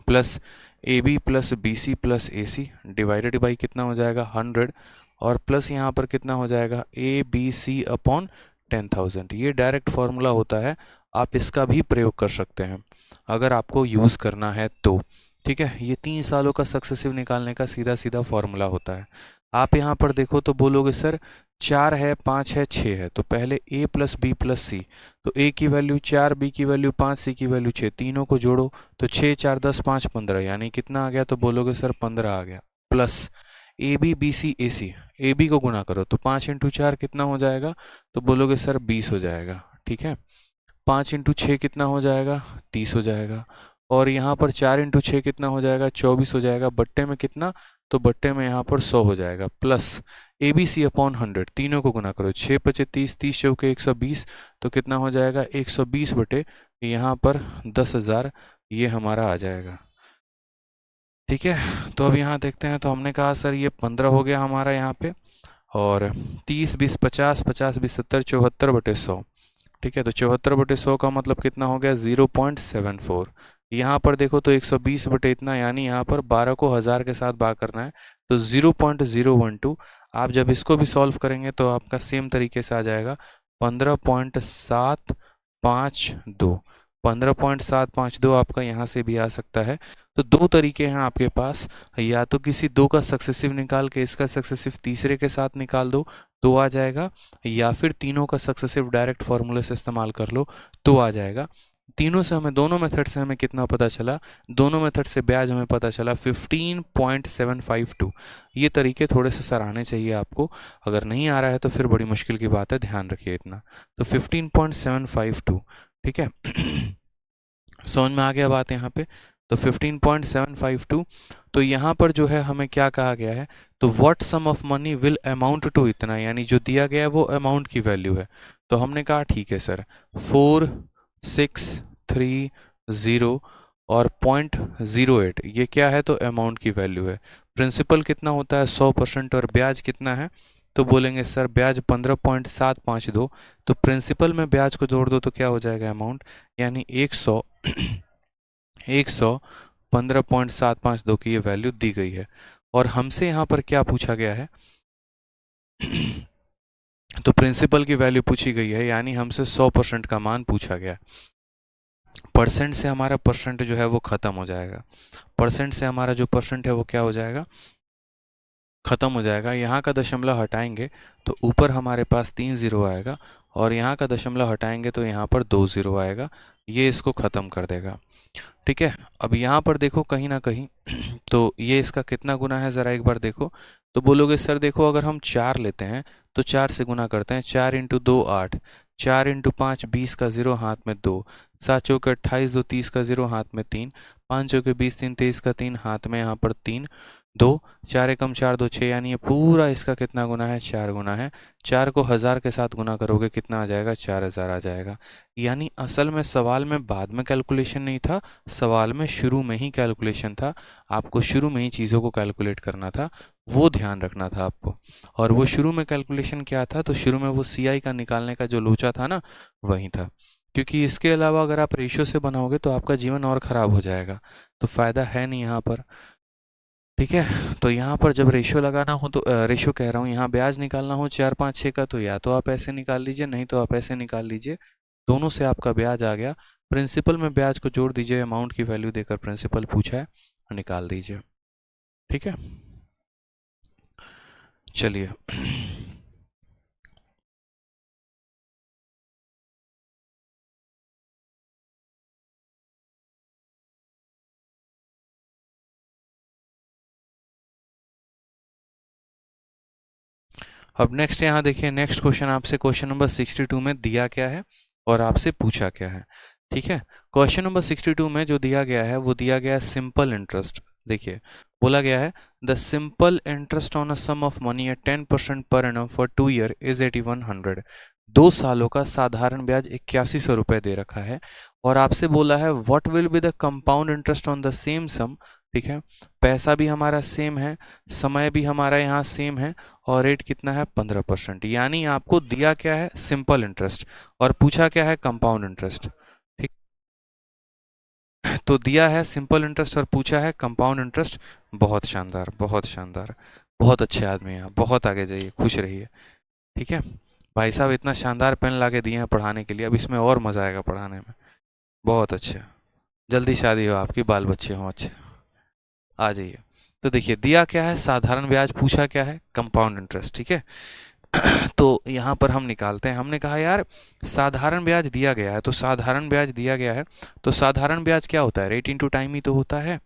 plus a b plus b c plus a c divided by कितना हो जाएगा 100, और प्लस यहाँ पर कितना हो जाएगा ए बी सी अपॉन 10,000। ये डायरेक्ट फॉर्मूला होता है, आप इसका भी प्रयोग कर सकते हैं अगर आपको यूज़ करना है तो। ठीक है, ये 3 सालों का सक्सेसिव निकालने का सीधा सीधा फॉर्मूला होता है। आप यहाँ पर देखो तो बोलोगे सर 4 है, 5 है, 6 है, तो पहले a प्लस बी प्लस सी, तो a की वैल्यू 4, b की वैल्यू 5, c की वैल्यू 6, तीनों को जोड़ो तो 6 4 10 5 15, यानी कितना आ गया, तो बोलोगे सर 15 आ गया। Plus a b b c a c, a b को गुना करो तो 5 इंटू 4 कितना हो जाएगा, तो बोलोगे सर 20 हो जाएगा। ठीक है, 5 इंटू 6 कितना हो जाएगा, 30 हो जाएगा। और यहाँ पर 4 इंटू 6 कितना हो जाएगा, 24 हो जाएगा। बट्टे में कितना, तो बट्टे में यहाँ पर 100 हो जाएगा। Plus a b c upon 100, तीनों को गुना करो, 6 पचे 30, 30 चौके 120, तो कितना हो जाएगा 120 बटे यहाँ पर 10,000, ये हमारा आ जाएगा। ठीक है, तो अब यहाँ देखते हैं, तो हमने कहा सर ये 15 हो गया हमारा यहाँ पे, और 30 20 50, 50 20 70, 74 बटे 100। ठीक है, तो 74 बटे 100 का मतलब कितना हो गया 0.74। यहाँ पर देखो तो 120 बटे इतना, यानी यहाँ पर 12 को 1000 के साथ भाग करना है, तो 0.012। आप जब इसको भी सॉल्व करेंगे तो आपका सेम तरीके से आ जाएगा 15.752। 15.752 आपका यहाँ से भी आ सकता है। तो दो तरीके हैं आपके पास, या तो किसी दो का सक्सेसिव निकाल के इसका सक्सेसिव तीसरे के साथ निकाल दो तो आ जाएगा, या फिर तीनों का सक्सेसिव डायरेक्ट फॉर्मूले से इस्तेमाल कर लो तो आ जाएगा। तीनों से हमें, दोनों मेथड से हमें कितना पता चला, दोनों मेथड से ब्याज हमें पता चला 15.752। ये तरीके थोड़े से सराहने चाहिए आपको, अगर नहीं आ रहा है तो फिर बड़ी मुश्किल की बात है, ध्यान रखिए इतना। तो 15.752, ठीक है समझ में आ गया बात यहाँ पे। तो 15.752, तो यहाँ पर जो है हमें क्या कहा गया है, तो what sum of money will amount to इतना, यानी जो दिया गया है वो अमाउंट की वैल्यू है। तो हमने कहा ठीक है सर 4630 और 0.08, ये क्या है, तो अमाउंट की वैल्यू है। प्रिंसिपल कितना होता है 100%, और ब्याज कितना है, तो बोलेंगे सर ब्याज 15.752, तो प्रिंसिपल में ब्याज को जोड़ दो तो क्या हो जाएगा अमाउंट, यानी 100 15.752 की ये वैल्यू दी गई है। और हमसे यहाँ पर क्या पूछा गया है तो प्रिंसिपल की वैल्यू पूछी गई है, यानी हमसे 100% का मान पूछा गया। परसेंट से हमारा परसेंट जो है वो खत्म हो जाएगा, परसेंट से हमारा जो परसेंट है वो क्या हो जाएगा, खत्म हो जाएगा। यहाँ का दशमलव हटाएंगे तो ऊपर हमारे पास 3 0 आएगा, और यहाँ का दशमलव हटाएंगे तो यहाँ पर 2 0 आएगा, ये इसको ख़त्म कर देगा। ठीक है, अब यहाँ पर देखो कहीं ना कहीं तो ये इसका कितना गुना है, ज़रा एक बार देखो। तो बोलोगे सर देखो अगर हम 4 लेते हैं तो 4 से गुना करते हैं, 4 इंटू 2 8, 4 इंटू 5 20 का 0 हाथ में 2, 7 चौके 28, 2 30 का 0 हाथ में 3, 5 चौके 20 3 23 का 3 हाथ में यहाँ पर 3, 2, 4 एकम 4, 2 6, यानी ये पूरा इसका कितना गुना है, 4 गुना है। 4 को 1000 के साथ गुना करोगे कितना आ जाएगा, 4000 आ जाएगा। यानी असल में सवाल में बाद में कैलकुलेशन नहीं था, सवाल में शुरू में ही कैलकुलेशन था। आपको शुरू में ही चीज़ों को कैलकुलेट करना था, वो ध्यान रखना था आपको। और वो शुरू में कैलकुलेशन क्या था, तो शुरू में वो CI का निकालने का जो लोचा था ना, वही था। क्योंकि इसके अलावा अगर आप रेशियो से बनाओगे तो आपका जीवन और ख़राब हो जाएगा, तो फ़ायदा है नहीं यहाँ पर। ठीक है, तो यहाँ पर जब रेशियो लगाना हो तो रेशियो कह रहा हूँ, यहाँ ब्याज निकालना हो 4 5 6 का, तो या तो आप ऐसे निकाल लीजिए, नहीं तो आप ऐसे निकाल लीजिए। दोनों से आपका ब्याज आ गया। प्रिंसिपल में ब्याज को जोड़ दीजिए, अमाउंट की वैल्यू देकर प्रिंसिपल पूछा है, निकाल दीजिए। ठीक है, चलिए। अब नेक्स्ट यहाँ देखिए, नेक्स्ट क्वेश्चन आपसे क्वेश्चन नंबर 62 में दिया क्या है और आपसे पूछा क्या है। ठीक है, क्वेश्चन नंबर 62 में जो दिया गया है वो दिया गया है सिंपल इंटरेस्ट। देखिए, बोला गया है the simple interest on a sum of money at 10% per annum for 2 year is 8100। 2 सालों का साधारण ब्याज 8100 रुपये दे रखा है, और आपसे बोला है what will be the compound interest on the same sum. ठीक है, पैसा भी हमारा सेम है, समय भी हमारा यहाँ सेम है, और रेट कितना है, 15%। यानी आपको दिया क्या है, सिंपल इंटरेस्ट, और पूछा क्या है, कंपाउंड इंटरेस्ट। ठीक, तो दिया है सिंपल इंटरेस्ट और पूछा है कंपाउंड इंटरेस्ट। बहुत शानदार, बहुत शानदार, बहुत अच्छे आदमी हैं, बहुत आगे जाइए, खुश रहिए। ठीक है, भाई साहब इतना शानदार पेन ला के दिए हैं पढ़ाने के लिए, अब इसमें और मज़ा आएगा पढ़ाने में। बहुत अच्छे, जल्दी शादी हो आपकी, बाल बच्चे हों अच्छे, आ जाइए। तो देखिए, दिया क्या है, साधारण ब्याज, पूछा क्या है, कंपाउंड इंटरेस्ट। ठीक है, तो यहाँ पर हम निकालते हैं। हमने कहा यार साधारण ब्याज दिया गया है, तो साधारण ब्याज दिया गया है, तो साधारण ब्याज क्या होता है, रेट इंटू टाइम ही तो होता है।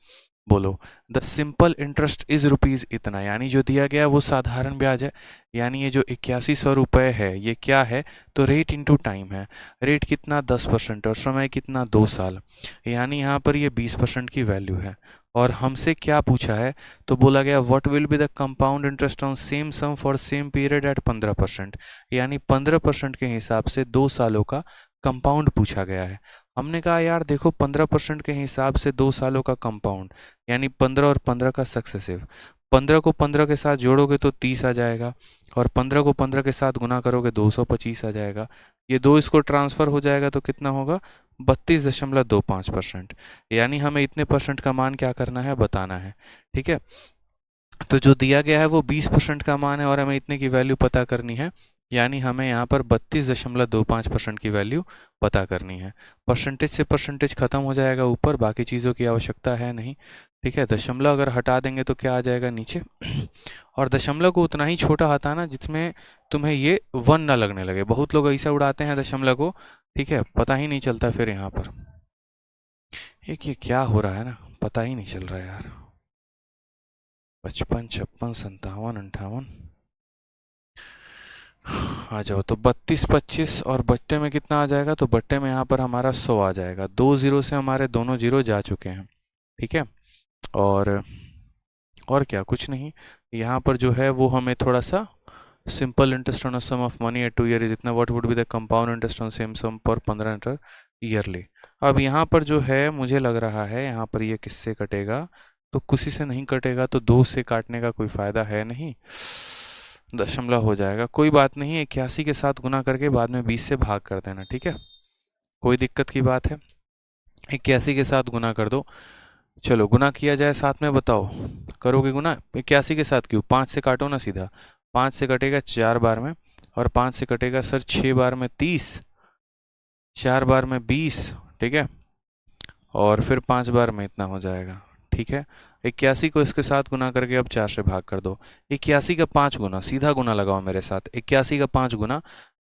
बोलो, the simple interest is rupees इतना, यानी जो दिया गया है वो साधारण ब्याज है। यानी ये जो 8100 रुपये है ये क्या है, तो रेट इंटू टाइम है। रेट कितना, 10%, और समय कितना, 2 साल। यानी यहाँ पर ये 20% की वैल्यू है। और हमसे क्या पूछा है, तो बोला गया what will be the compound interest on same sum for same period at 15%। यानी 15% के हिसाब से 2 सालों का कंपाउंड पूछा गया है। हमने कहा यार देखो, 15% के हिसाब से 2 सालों का कंपाउंड, यानी 15 और 15 का सक्सेसिव। 15 को 15 के साथ जोड़ोगे तो 30 आ जाएगा, और 15 को 15 के साथ गुना करोगे 225 आ जाएगा। ये दो इसको ट्रांसफ़र हो जाएगा तो कितना होगा, 32.25%। यानी हमें इतने परसेंट का मान क्या करना है, बताना है। ठीक है, तो जो दिया गया है वो 20% का मान है, और हमें इतने की वैल्यू पता करनी है। यानी हमें यहाँ पर 32.25% की वैल्यू पता करनी है। परसेंटेज से परसेंटेज खत्म हो जाएगा ऊपर, बाकी चीज़ों की आवश्यकता है नहीं। ठीक है, दशमलव अगर हटा देंगे तो क्या आ जाएगा नीचे, और दशमलव को उतना ही छोटा हटाना जिसमें तुम्हें ये 1 ना लगने लगे। बहुत लोग ऐसा उड़ाते हैं दशमलव को, ठीक है, पता ही नहीं चलता फिर यहाँ पर। ये क्या हो रहा है ना, पता ही नहीं चल रहा है यार। 55, 56, 57, 58, आ जाओ। तो 32, 25, और बट्टे में कितना आ जाएगा, तो बट्टे में यहाँ पर हमारा 100 आ जाएगा। 2 जीरो से हमारे दोनों जीरो जा चुके हैं। ठीक है, और क्या, कुछ नहीं। यहाँ पर जो है वो हमें थोड़ा सा simple interest on a sum of money at 2 year is इतना, what would be the compound interest on same sum per 15 inter yearly. अब यहाँ पर जो है मुझे लग रहा है यहाँ पर ये किससे कटेगा, तो किसी से नहीं कटेगा, तो 2 से काटने का कोई फ़ायदा है नहीं, दशमलव हो जाएगा। कोई बात नहीं, 81 के साथ गुना करके बाद में 20 से भाग कर देना। ठीक है, कोई दिक्कत की बात है, 81 के साथ गुना कर दो। चलो गुना किया जाए साथ में, बताओ करोगे गुना 81 के साथ, क्यों, 5 से काटो ना सीधा। 5 से कटेगा 4 बार में, और 5 से कटेगा सर 6 बार में 30, 4 बार में 20। ठीक है, और फिर 5 बार में इतना हो जाएगा। ठीक है, 81 को इसके साथ गुना करके अब 4 से भाग कर दो। 81 का 5 गुना, सीधा गुना लगाओ मेरे साथ, 81 का 5 गुना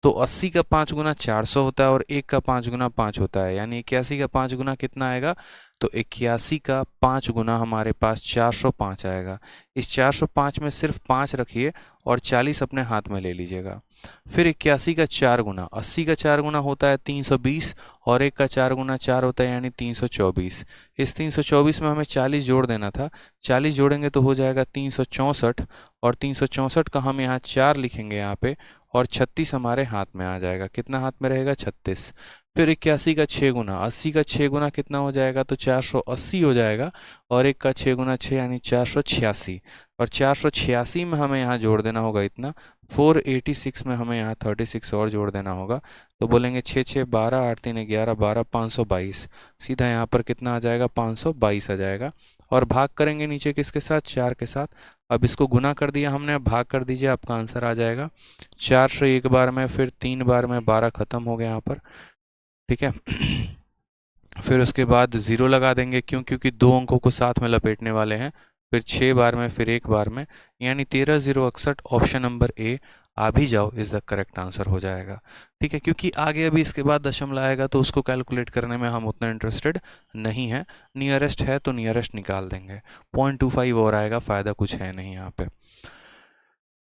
तो 80 का 5 गुना 400 होता है और 1 का 5 गुना 5 होता है, यानी 81 का 5 गुना कितना आएगा, तो 81 का 5 गुना हमारे पास 405 आएगा। इस 405 में सिर्फ 5 रखिए और 40 अपने हाथ में ले लीजिएगा। फिर 81 का 4 गुना, 80 का 4 गुना होता है 320 और 1 का 4 गुना 4 होता है यानी 324। इस 324 में हमें 40 जोड़ देना था, 40 जोड़ेंगे तो हो जाएगा 364 और 364 का हम यहाँ 4 लिखेंगे यहाँ पे और 36 हमारे हाथ में आ जाएगा। कितना हाथ में रहेगा, 36। फिर 81 का 6 गुना, 80 का 6 गुना कितना हो जाएगा, तो 480 हो जाएगा और 1 का 6 गुना 6 यानी 486 और 486 में हमें यहाँ जोड़ देना होगा इतना, 486 में हमें यहाँ 36 और जोड़ देना होगा। तो बोलेंगे 6 6 12 8 3 11 12 522, सीधा यहाँ पर कितना आ जाएगा, 522 आ जाएगा। और भाग करेंगे नीचे किसके साथ, 4 के साथ। अब इसको गुना कर दिया हमने, अब भाग कर दीजिए, आपका आंसर आ जाएगा 4 से 1 बार में, फिर 3 बार में 12 खत्म हो गया यहाँ पर, ठीक है। फिर उसके बाद 0 लगा देंगे, क्यों, क्योंकि 2 अंकों को साथ में लपेटने वाले हैं। फिर 6 बार में, फिर 1 बार में, यानी 13 0 61। ऑप्शन नंबर ए, आ भी जाओ, इज द करेक्ट आंसर हो जाएगा, ठीक है। क्योंकि आगे अभी इसके बाद दशमलव आएगा तो उसको कैलकुलेट करने में हम उतना इंटरेस्टेड नहीं है, नियरेस्ट है तो नियरेस्ट निकाल देंगे, 0.25 और आएगा, फ़ायदा कुछ है नहीं यहाँ पे,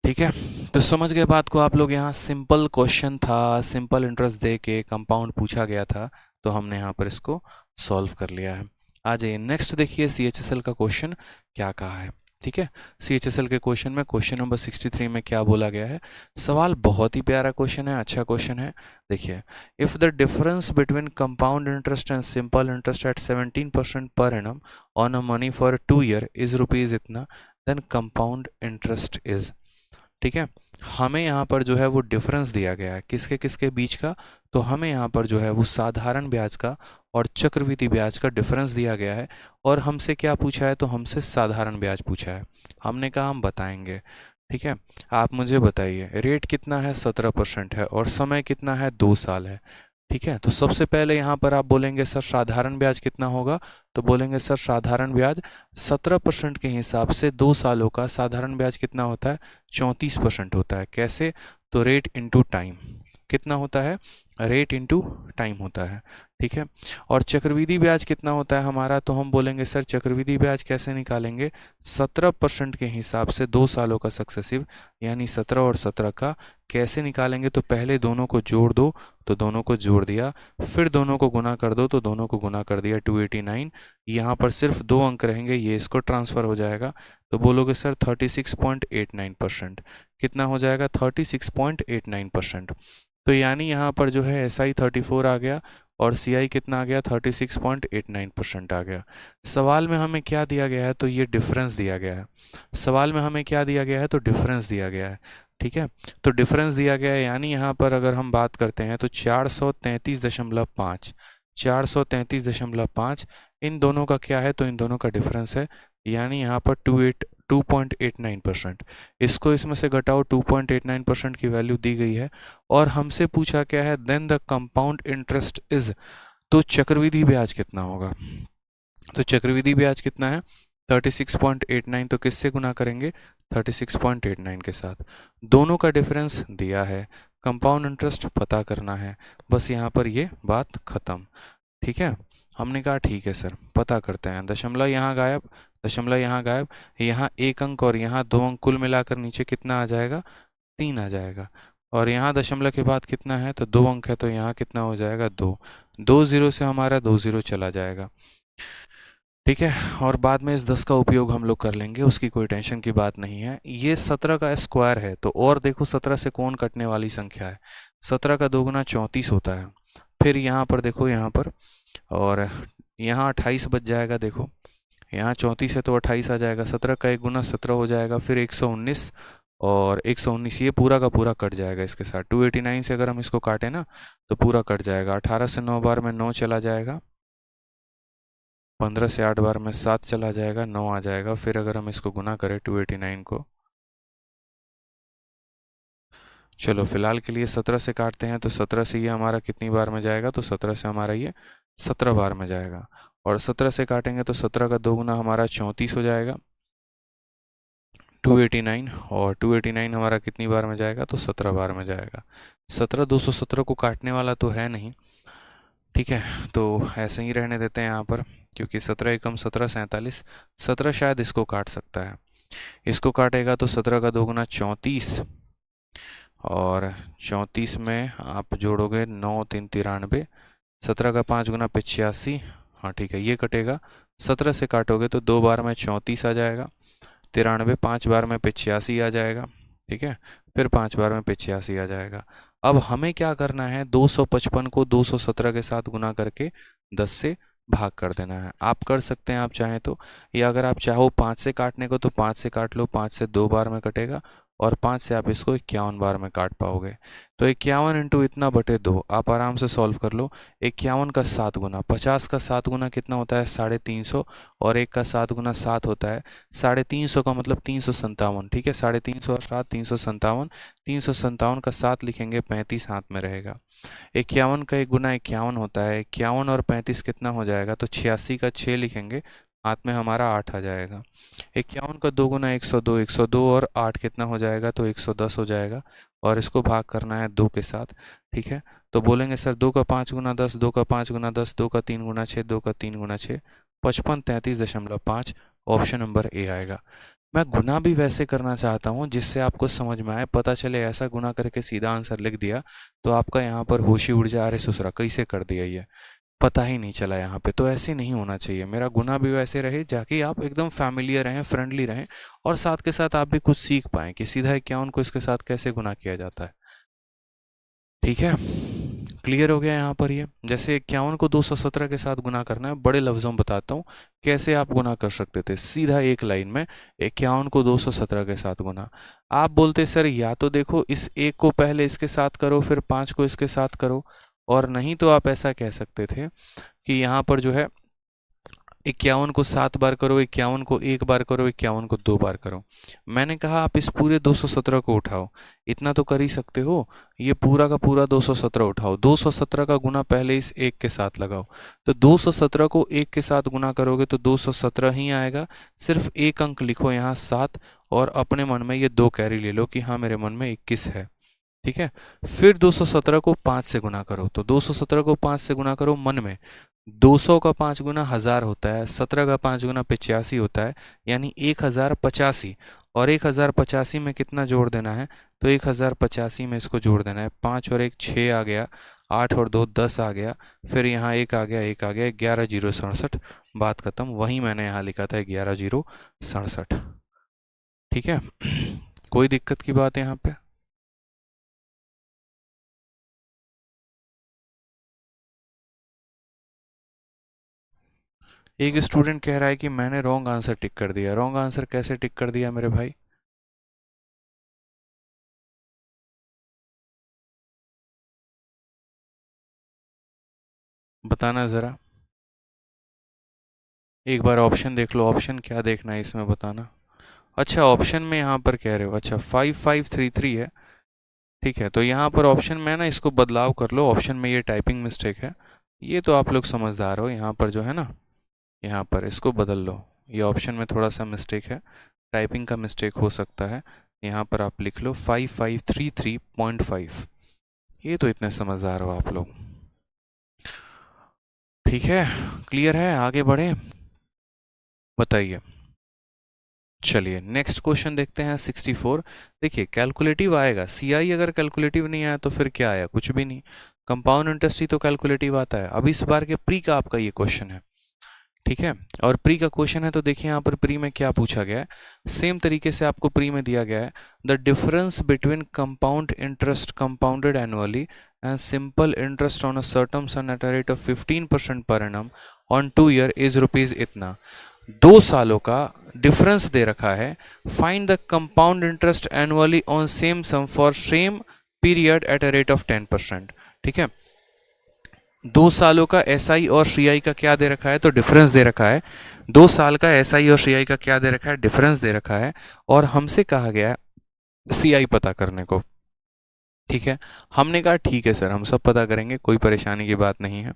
ठीक है। तो समझ गए बात को आप लोग। यहाँ सिंपल क्वेश्चन था, सिंपल इंटरेस्ट दे के कंपाउंड पूछा गया था, तो हमने यहाँ पर इसको सॉल्व कर लिया है। आ जाइए नेक्स्ट, देखिए CHSL का क्वेश्चन क्या कहा है, ठीक है। CHSL के क्वेश्चन में क्वेश्चन नंबर 63 में क्या बोला गया है। सवाल बहुत ही प्यारा क्वेश्चन है, अच्छा क्वेश्चन है। देखिए, if the difference between compound interest and simple interest eight 17% पर annum on a money for 2 year is rupees इतना, देन कंपाउंड इंटरेस्ट इज, ठीक है। हमें यहाँ पर जो है वो डिफरेंस दिया गया है किसके किसके बीच का, तो हमें यहाँ पर जो है वो साधारण ब्याज का और चक्रवृद्धि ब्याज का डिफरेंस दिया गया है। और हमसे क्या पूछा है, तो हमसे साधारण ब्याज पूछा है। हमने कहा हम बताएंगे, ठीक है। आप मुझे बताइए, रेट कितना है, 17% है और समय कितना है, 2 साल है, ठीक है। तो सबसे पहले यहाँ पर आप बोलेंगे सर साधारण ब्याज कितना होगा, तो बोलेंगे सर साधारण ब्याज 17% के हिसाब से 2 सालों का साधारण ब्याज कितना होता है, 34% होता है। कैसे, तो रेट इनटू टाइम, कितना होता है, रेट इनटू टाइम होता है, ठीक है। और चक्रवृद्धि ब्याज कितना होता है हमारा, तो हम बोलेंगे सर चक्रवृद्धि ब्याज कैसे निकालेंगे, 17% के हिसाब से 2 सालों का सक्सेसिव, यानी 17 और 17 का कैसे निकालेंगे, तो पहले दोनों को जोड़ दो, तो दोनों को जोड़ दिया, फिर दोनों को गुना कर दो, तो दोनों को गुना कर दिया, 289। यहाँ पर सिर्फ 2 अंक रहेंगे, ये इसको ट्रांसफ़र हो जाएगा, तो बोलोगे सर 36.89%, कितना हो जाएगा, 36.89%। तो यानी यहाँ पर जो है SI 34 आ गया और CI कितना आ गया, 36.89% आ गया। सवाल में हमें क्या दिया गया है, तो ये डिफरेंस दिया गया है। सवाल में हमें क्या दिया गया है, तो डिफरेंस दिया गया है, ठीक है। तो डिफरेंस दिया गया है, यानी यहाँ पर अगर हम बात करते हैं तो 433.5, 433.5 इन दोनों का क्या है, तो इन दोनों का डिफरेंस है, यानी यहाँ पर 2.89%। इसको इसमें से घटाओ, 2.89% की वैल्यू दी गई है। और हमसे पूछा क्या है, then the compound interest is, तो चक्रवृद्धि ब्याज कितना होगा, तो चक्रवृद्धि ब्याज कितना है, 36.89, तो किससे गुना करेंगे, 36.89 के साथ। दोनों का डिफरेंस दिया है, कंपाउंड इंटरेस्ट पता करना है, बस यहाँ पर ये बात खत्म, ठीक है। हमने कहा ठीक है सर, पता करते हैं। दशमलव यहाँ गायब, दशमलव यहाँ गायब, यहाँ 1 अंक और यहाँ 2 अंक, कुल मिलाकर नीचे कितना आ जाएगा, 3 आ जाएगा। और यहाँ दशमलव के बाद कितना है, तो 2 अंक है, तो यहाँ कितना हो जाएगा, 2, 2 0 से हमारा 2 0 चला जाएगा, ठीक है। और बाद में इस 10 का उपयोग हम लोग कर लेंगे, उसकी कोई टेंशन की बात नहीं है। ये 17 का स्क्वायर है, तो और देखो 17 से कौन कटने वाली संख्या है, 17 का 2 गुना 34 होता है। फिर यहाँ पर देखो, यहाँ पर और यहाँ 28 बच जाएगा, देखो यहाँ 34 है तो 28 आ जाएगा, 17 का 1 गुना 17 हो जाएगा, फिर 119 और 119, ये पूरा का पूरा कट जाएगा इसके साथ। 289 से अगर हम इसको काटें ना तो पूरा कट जाएगा। 18 से 9 बार में 9 चला जाएगा, 15 से 8 बार में 7 चला जाएगा, 9 आ जाएगा। फिर अगर हम इसको गुना करें 289 को, चलो फिलहाल के लिए 17 से काटते हैं, तो 17 से ये हमारा कितनी बार में जाएगा, तो 17 से हमारा ये 17 बार में जाएगा। और 17 से काटेंगे तो 17 का 2 गुना हमारा 34 हो जाएगा, 289 और 289 हमारा कितनी बार में जाएगा, तो 17 बार में जाएगा। 17 217 को काटने वाला तो है नहीं, ठीक है, तो ऐसे ही रहने देते हैं यहाँ पर, क्योंकि 17 एकम 17 47, 17 शायद इसको काट सकता है। इसको काटेगा तो 17 का 2 गुना 34, और 34 में आप जोड़ोगे 9 3 93, 17 का 5 गुना 85, हाँ ठीक है, ये कटेगा। 17 से काटोगे तो 2 बार में 34 आ जाएगा, 93 5 बार में 85 आ जाएगा, ठीक है, फिर 5 बार में 85 आ जाएगा। अब हमें क्या करना है, 255 को 217 के साथ गुना करके 10 से भाग कर देना है। आप कर सकते हैं आप चाहें तो, या अगर आप चाहो 5 से काटने को तो 5 से काट लो, 5 से 2 बार में कटेगा, और 5 से आप इसको 51 बार में काट पाओगे। तो 51 इंटू इतना बटे 2 आप आराम से सॉल्व कर लो। 51 का 7 गुना, 50 का 7 गुना कितना होता है, 350, और 1 का 7 गुना 7 होता है 350 का मतलब 357, ठीक है, 350 और 7 357, 357 का 7 लिखेंगे, 35 हाथ में रहेगा। 51 का 1 गुना 51 होता है, 51 और 35 कितना हो जाएगा, तो 86 का 6 लिखेंगे, हाथ में हमारा 8 आ जाएगा। 51 का 2 गुना 102, 102 और 8 कितना हो जाएगा, तो 110 हो जाएगा, और इसको भाग करना है 2 के साथ, ठीक है। तो बोलेंगे सर 2 का 5 गुना 10, 2 का 5 गुना 10, 2 का 3 गुना 6, 2 का 3 गुना 6, 55 33.5, ऑप्शन नंबर ए आएगा। मैं गुना भी वैसे करना चाहता हूँ जिससे आपको समझ में आए, पता चले ऐसा गुना करके सीधा आंसर लिख दिया तो आपका यहाँ पर होश ही उड़ जाए, अरे ससुरा कैसे कर दिया ये, पता ही नहीं चला यहाँ पे। तो ऐसे नहीं होना चाहिए, मेरा गुना भी वैसे रहे जाकि आप एकदम फैमिलियर रहें, फ्रेंडली रहें, और साथ के साथ आप भी कुछ सीख पाएँ कि सीधा 51 को इसके साथ कैसे गुना किया जाता है, ठीक है। क्लियर हो गया यहाँ पर ये। जैसे 51 को 217 के साथ गुना करना है, बड़े लफ्ज़ों में बताता हूँ कैसे आप गुना कर सकते थे, सीधा एक लाइन में 51 को 217 के साथ गुना। आप बोलते सर या तो देखो इस एक को पहले इसके साथ करो, फिर 5 को इसके साथ करो, और नहीं तो आप ऐसा कह सकते थे कि यहाँ पर जो है 51 को 7 बार करो, 51 को 1 बार करो, 51 को 2 बार करो। मैंने कहा आप इस पूरे 217 को उठाओ, इतना तो कर ही सकते हो, ये पूरा का पूरा 217 उठाओ, 217 का गुना पहले इस एक के साथ लगाओ, तो 217 को 1 के साथ गुना करोगे तो 217 ही आएगा। सिर्फ एक अंक लिखो यहाँ 7, और अपने मन में ये 2 कैरी ले लो कि हाँ मेरे मन में 21 है, ठीक है। फिर 217 को 5 से गुना करो, तो 217 को 5 से गुना करो मन में, 200 का 5 गुना 1000 होता है, 17 का 5 गुना 85 होता है, यानी 1085, और 1085 में कितना जोड़ देना है, तो 1085 में इसको जोड़ देना है, 5 और 1 6 आ गया, 8 और 2 10 आ गया, फिर यहाँ 1 आ गया, 1 आ गया, 11,067, बात खत्म। वहीं मैंने यहाँ लिखा था 11,067, ठीक है। कोई दिक्कत की बात है यहाँ पे? एक स्टूडेंट कह रहा है कि मैंने रॉन्ग आंसर टिक कर दिया। रॉन्ग आंसर कैसे टिक कर दिया मेरे भाई? बताना ज़रा, एक बार ऑप्शन देख लो, ऑप्शन क्या देखना है इसमें बताना। अच्छा ऑप्शन में यहाँ पर कह रहे हो, अच्छा 5533 है, ठीक है। तो यहाँ पर ऑप्शन में ना इसको बदलाव कर लो, ऑप्शन में ये टाइपिंग मिस्टेक है, ये तो आप लोग समझदार हो, यहाँ पर जो है ना, यहाँ पर इसको बदल लो, ये ऑप्शन में थोड़ा सा मिस्टेक है, टाइपिंग का मिस्टेक हो सकता है। यहाँ पर आप लिख लो 5533.5, ये तो इतने समझदार हो आप लोग, ठीक है। क्लियर है, आगे बढ़े, बताइए। चलिए नेक्स्ट क्वेश्चन देखते हैं 64। देखिए कैलकुलेटिव आएगा, सीआई अगर कैलकुलेटिव नहीं आया तो फिर क्या आया, कुछ भी नहीं। कंपाउंड इंटरेस्ट ही तो कैलकुलेटिव आता है। अब इस बार के प्री का आपका ये क्वेश्चन है, ठीक है, और प्री का क्वेश्चन है तो देखिए यहाँ पर प्री में क्या पूछा गया है, सेम तरीके से आपको प्री में दिया गया है, the difference between compound interest compounded annually and simple interest on a certain sum at a rate of 15% per annum on 2 year is rupees इतना। 2 सालों का डिफरेंस दे रखा है, find the compound interest annually on same sum for same period at a rate of 10%, ठीक है। 2 सालों का एसआई और सीआई का क्या दे रखा है, तो डिफरेंस दे रखा है। 2 साल का एसआई और सीआई का क्या दे रखा है, डिफरेंस दे रखा है, और हमसे कहा गया है सीआई पता करने को, ठीक है। हमने कहा ठीक है सर हम सब पता करेंगे, कोई परेशानी की बात नहीं है।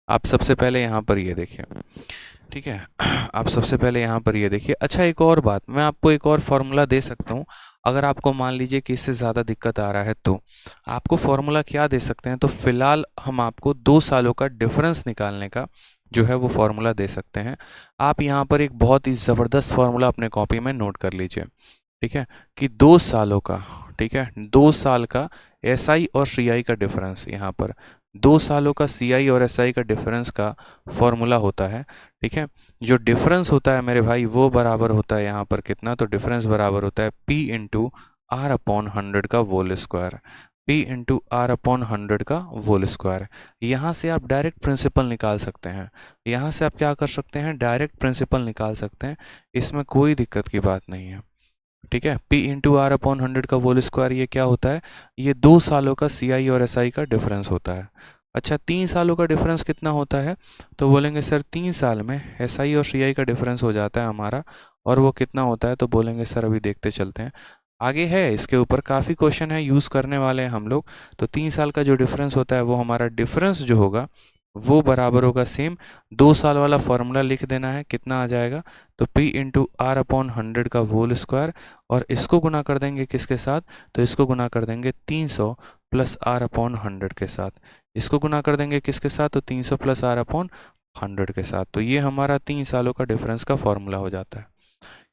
आप सबसे पहले यहाँ पर ये देखिए, ठीक है। आप सबसे पहले यहाँ पर ये देखिए। अच्छा, एक और बात, मैं आपको एक और फॉर्मूला दे सकता हूँ। अगर आपको मान लीजिए कि इससे ज़्यादा दिक्कत आ रहा है तो आपको फॉर्मूला क्या दे सकते हैं, तो फिलहाल हम आपको 2 सालों का डिफरेंस निकालने का जो है वो फॉर्मूला दे सकते हैं। आप यहाँ पर एक बहुत ही ज़बरदस्त फॉर्मूला अपने कॉपी में नोट कर लीजिए। ठीक है, कि 2 सालों का, ठीक है, 2 साल का एसआई और सीआई का डिफरेंस, यहाँ पर 2 सालों का सीआई और एसआई का डिफरेंस का फॉर्मूला होता है। ठीक है, जो डिफरेंस होता है मेरे भाई वो बराबर होता है यहाँ पर कितना, तो डिफरेंस बराबर होता है P इंटू आर अपॉन 100 का whole square. P into r upon 100 का होल स्क्वायर। यहाँ से आप डायरेक्ट प्रिंसिपल निकाल सकते हैं। यहाँ से आप क्या कर सकते हैं, डायरेक्ट प्रिंसिपल निकाल सकते हैं। इसमें कोई दिक्कत की बात नहीं है। ठीक है, P इंटू आर अपॉन 100 का होल स्क्वायर ये क्या होता है, ये 2 सालों का CI और SI का डिफरेंस होता है। अच्छा, 3 सालों का डिफरेंस कितना होता है, तो बोलेंगे सर 3 साल में SI और CI का डिफरेंस हो जाता है हमारा, और वो कितना होता है, तो बोलेंगे सर अभी देखते चलते हैं। आगे है, इसके ऊपर काफ़ी क्वेश्चन है, यूज़ करने वाले हैं हम लोग। तो 3 साल का जो डिफरेंस होता है वो हमारा डिफरेंस जो होगा वो बराबर होगा सेम 2 साल वाला फॉर्मूला लिख देना है, कितना आ जाएगा, तो P इंटू आर अपॉन 100 का होल स्क्वायर, और इसको गुना कर देंगे किसके साथ, तो इसको गुना कर देंगे 300 प्लस आर अपॉन 100 के साथ। इसको गुना कर देंगे किसके साथ, तो 300 प्लस आर अपॉन 100 के साथ। तो ये हमारा 3 सालों का डिफरेंस का फॉर्मूला हो जाता है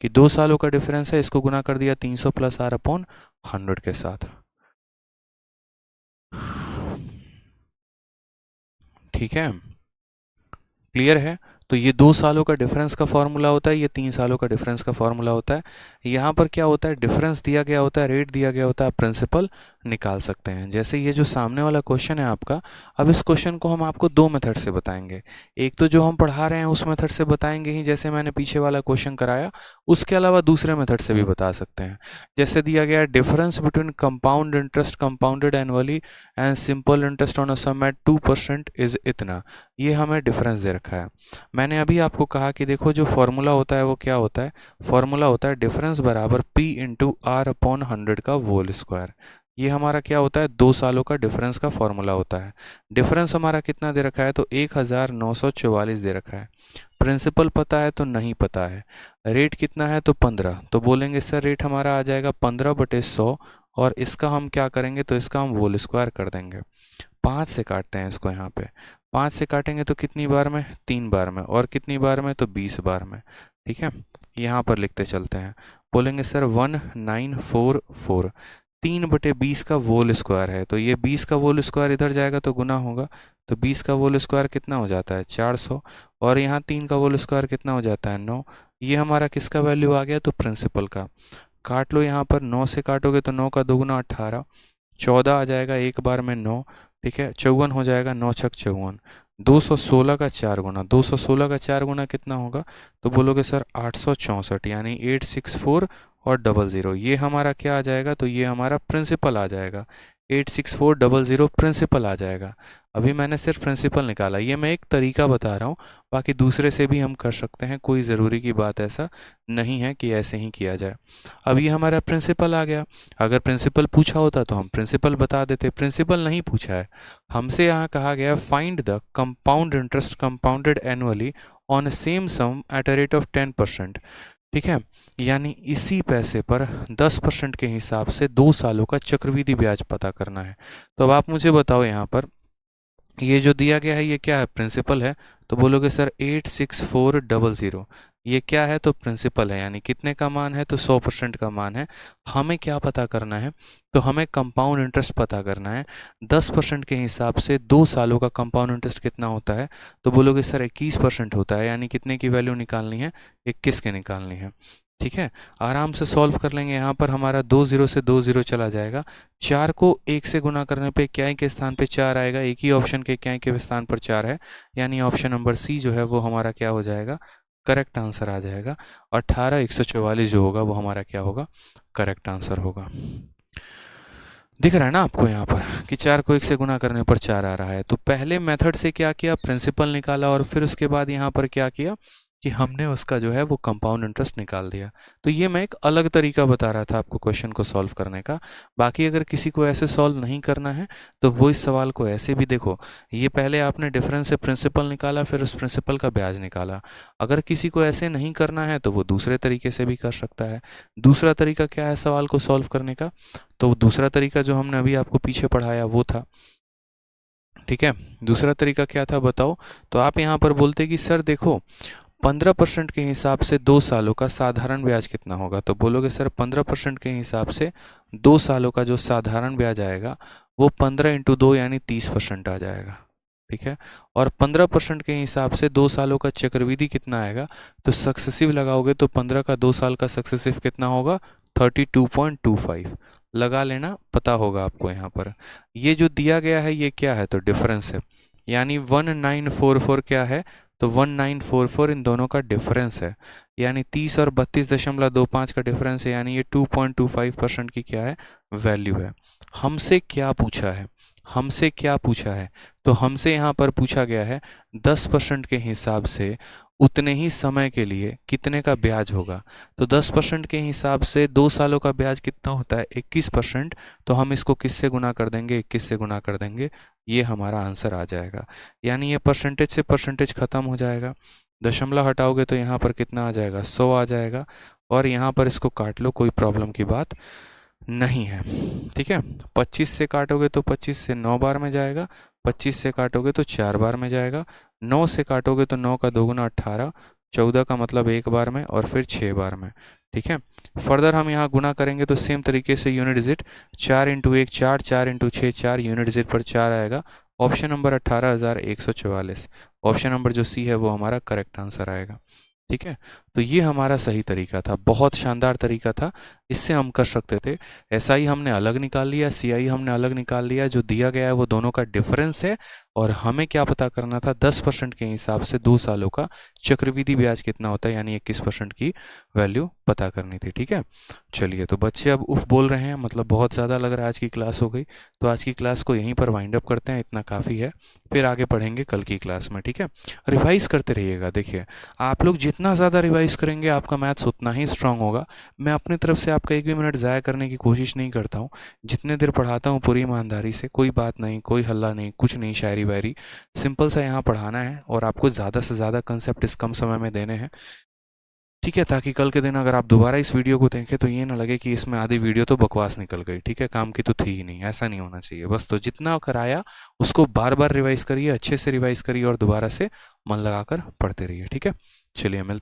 कि 2 सालों का डिफरेंस है, इसको गुना कर दिया 300 प्लस आर अपॉन 100 के साथ। ठीक है, क्लियर है। तो ये 2 सालों का डिफरेंस का फॉर्मूला होता है, ये 3 सालों का डिफरेंस का फॉर्मूला होता है। यहाँ पर क्या होता है, डिफरेंस दिया गया होता है, रेट दिया गया होता है, प्रिंसिपल निकाल सकते हैं। जैसे ये जो सामने वाला क्वेश्चन है आपका, अब इस क्वेश्चन को हम आपको 2 मेथड से बताएंगे। एक तो जो हम पढ़ा रहे हैं उस मेथड से बताएंगे ही, जैसे मैंने पीछे वाला क्वेश्चन कराया, उसके अलावा दूसरे मेथड से भी बता सकते हैं। जैसे दिया गया है, difference between compound interest compounded annually and simple interest on a sum at 2% is इतना। ये हमें डिफरेंस दे रखा है। मैंने अभी आपको कहा कि देखो जो फॉर्मूला होता है वो क्या होता है, फॉर्मूला होता है डिफरेंस बराबर P इंटू आर अपॉन 100 का होल स्क्वायर। ये हमारा क्या होता है, 2 सालों का डिफरेंस का फॉर्मूला होता है। डिफरेंस हमारा कितना दे रखा है, तो 1944 दे रखा है। प्रिंसिपल पता है तो नहीं पता है। रेट कितना है, तो 15। तो बोलेंगे सर रेट हमारा आ जाएगा 15/100, और इसका हम क्या करेंगे, तो इसका हम होल स्क्वायर कर देंगे। 5 से काटते हैं इसको, यहाँ पे 5 से काटेंगे तो कितनी बार में, 3 बार में, और कितनी बार में, तो 20 बार में। ठीक है, यहाँ पर लिखते चलते हैं। बोलेंगे सर 1944, 3/20 का होल स्क्वायर है, तो ये 20 का होल स्क्वायर इधर जाएगा तो गुना होगा, तो 20 का होल स्क्वायर कितना हो जाता है, 400, और यहाँ 3 का होल स्क्वायर कितना हो जाता है, 9। ये हमारा किसका वैल्यू आ गया, तो प्रिंसिपल का। काट लो, यहाँ पर 9 से काटोगे तो 9 का दोगुना 18, 14 आ जाएगा एक बार में 9। ठीक है, 54 हो जाएगा, 9 छक 54, 216 का 4 गुना, 216 का 4 गुना कितना होगा, तो बोलोगे सर 864, यानी 864 और 00। ये हमारा क्या आ जाएगा, तो ये हमारा प्रिंसिपल आ जाएगा, 86400 प्रिंसिपल आ जाएगा। अभी मैंने सिर्फ प्रिंसिपल निकाला, ये मैं एक तरीका बता रहा हूँ, बाकी दूसरे से भी हम कर सकते हैं, कोई ज़रूरी की बात ऐसा नहीं है कि ऐसे ही किया जाए। अब ये हमारा प्रिंसिपल आ गया। अगर प्रिंसिपल पूछा होता तो हम प्रिंसिपल बता देते, प्रिंसिपल नहीं पूछा है हमसे। यहाँ कहा गया find the compound interest compounded annually on same sum at a rate of 10%। ठीक है, यानी इसी पैसे पर 10% के हिसाब से 2 सालों का चक्रवृद्धि ब्याज पता करना है। तो अब आप मुझे बताओ, यहाँ पर ये जो दिया गया है ये क्या है, प्रिंसिपल है। तो बोलोगे सर 86400, ये क्या है, तो प्रिंसिपल है, यानी कितने का मान है, तो 100% का मान है। हमें क्या पता करना है, तो हमें कंपाउंड इंटरेस्ट पता करना है। 10% के हिसाब से 2 सालों का कंपाउंड इंटरेस्ट कितना होता है, तो बोलोगे सर 21% होता है, यानी कितने की वैल्यू निकालनी है, 21 के निकालनी है। ठीक है, आराम से सॉल्व कर लेंगे। यहाँ पर हमारा 2 0 से 2 0 चला जाएगा। 4 को 1 से गुना करने पे क्या के स्थान पे 4 आएगा, एक ही ऑप्शन के क्या के स्थान पर 4 है, यानी ऑप्शन नंबर सी जो है वो हमारा क्या हो जाएगा, करेक्ट आंसर आ जाएगा। 18144 जो होगा वो हमारा क्या होगा, करेक्ट आंसर होगा। दिख रहा है ना आपको यहाँ पर कि 4 को 1 से गुना करने पर 4 आ रहा है। तो पहले मेथड से क्या किया, प्रिंसिपल निकाला, और फिर उसके बाद यहाँ पर क्या किया, कि हमने उसका जो है वो कंपाउंड इंटरेस्ट निकाल दिया। तो ये मैं एक अलग तरीका बता रहा था आपको क्वेश्चन को सॉल्व करने का। बाकी अगर किसी को ऐसे सॉल्व नहीं करना है तो वो इस सवाल को ऐसे भी देखो, ये पहले आपने डिफरेंस से प्रिंसिपल निकाला, फिर उस प्रिंसिपल का ब्याज निकाला। अगर किसी को ऐसे नहीं करना है तो वो दूसरे तरीके से भी कर सकता है। दूसरा तरीका क्या है सवाल को सॉल्व करने का? तो दूसरा तरीका जो हमने अभी आपको पीछे पढ़ाया वो था, ठीक है। दूसरा तरीका क्या था बताओ? तो आप यहाँ पर बोलते कि सर देखो 15% के हिसाब से 2 सालों का साधारण ब्याज कितना होगा? तो बोलोगे सर 15% के हिसाब से 2 सालों का जो साधारण ब्याज आएगा वो 15 इंटू 2 यानी 30% आ जाएगा, ठीक है। और 15% के हिसाब से 2 सालों का चक्रवृद्धि कितना आएगा? तो सक्सेसिव लगाओगे तो 15 का 2 साल का सक्सेसिव कितना होगा? 32.25 लगा लेना, पता होगा आपको यहाँ पर। ये जो दिया गया है ये क्या है? तो डिफरेंस है, यानी 1944 क्या है? तो 1944 इन दोनों का डिफरेंस है, यानी 30 और 32.25 का डिफरेंस है, यानी ये 2.25% की क्या है? वैल्यू है। हमसे क्या पूछा है? हमसे क्या पूछा है? तो हमसे यहाँ पर पूछा गया है 10% के हिसाब से उतने ही समय के लिए कितने का ब्याज होगा। तो 10% के हिसाब से 2 सालों का ब्याज कितना होता है? 21%। तो हम इसको किससे गुना कर देंगे? 21 से गुना कर देंगे, ये हमारा आंसर आ जाएगा। यानी ये परसेंटेज से परसेंटेज खत्म हो जाएगा, दशमलव हटाओगे तो यहाँ पर कितना आ जाएगा? 100 आ जाएगा। और यहाँ पर इसको काट लो, कोई प्रॉब्लम की बात नहीं है, ठीक है। 25 से काटोगे तो 25 से 9 बार में जाएगा, 25 से काटोगे तो 4 बार में जाएगा, 9 से काटोगे तो 9 का दोगुना 18, 14 का मतलब 1 बार में, और फिर 6 बार में, ठीक है। फर्दर हम यहाँ गुना करेंगे तो सेम तरीके से unit digit 4 into 1 4, 4 into 6 4, unit digit पर 4 आएगा। ऑप्शन नंबर 18,144, ऑप्शन नंबर जो सी है वो हमारा करेक्ट आंसर आएगा, ठीक है। तो ये हमारा सही तरीका था, बहुत शानदार तरीका था, इससे हम कर सकते थे। एसआई हमने अलग निकाल लिया, सीआई हमने अलग निकाल लिया, जो दिया गया है वो दोनों का डिफरेंस है। और हमें क्या पता करना था? 10% के हिसाब से 2 सालों का चक्रवृद्धि ब्याज कितना होता है, यानी 21% की वैल्यू पता करनी थी, ठीक है। चलिए, तो बच्चे अब उफ बोल रहे हैं, मतलब बहुत ज़्यादा लग रहा है आज की क्लास हो गई। तो आज की क्लास को यहीं पर वाइंड अप करते हैं, इतना काफ़ी है, फिर आगे पढ़ेंगे कल की क्लास में, ठीक है। रिवाइज करते रहिएगा, देखिए आप लोग जितना ज़्यादा रिवाइज करेंगे आपका मैथ्स उतना ही स्ट्रांग होगा। मैं अपनी तरफ से आपका एक भी मिनट ज़ाया करने की कोशिश नहीं करता हूँ, जितने देर पढ़ाता हूँ पूरी ईमानदारी से, कोई बात नहीं, कोई हल्ला नहीं, कुछ नहीं शायरी वायरी, सिंपल सा यहाँ पढ़ाना है और आपको ज़्यादा से ज़्यादा कंसेप्ट इस कम समय में देने हैं, ठीक है। ताकि कल के दिन अगर आप दोबारा इस वीडियो को देखें तो ये ना लगे कि इसमें आधी वीडियो तो बकवास निकल गई, ठीक है, काम की तो थी ही नहीं, ऐसा नहीं होना चाहिए। बस तो जितना कराया उसको बार बार रिवाइज करिए, अच्छे से रिवाइज करिए और दोबारा से मन लगाकर पढ़ते रहिए, ठीक है। चलिए मिलते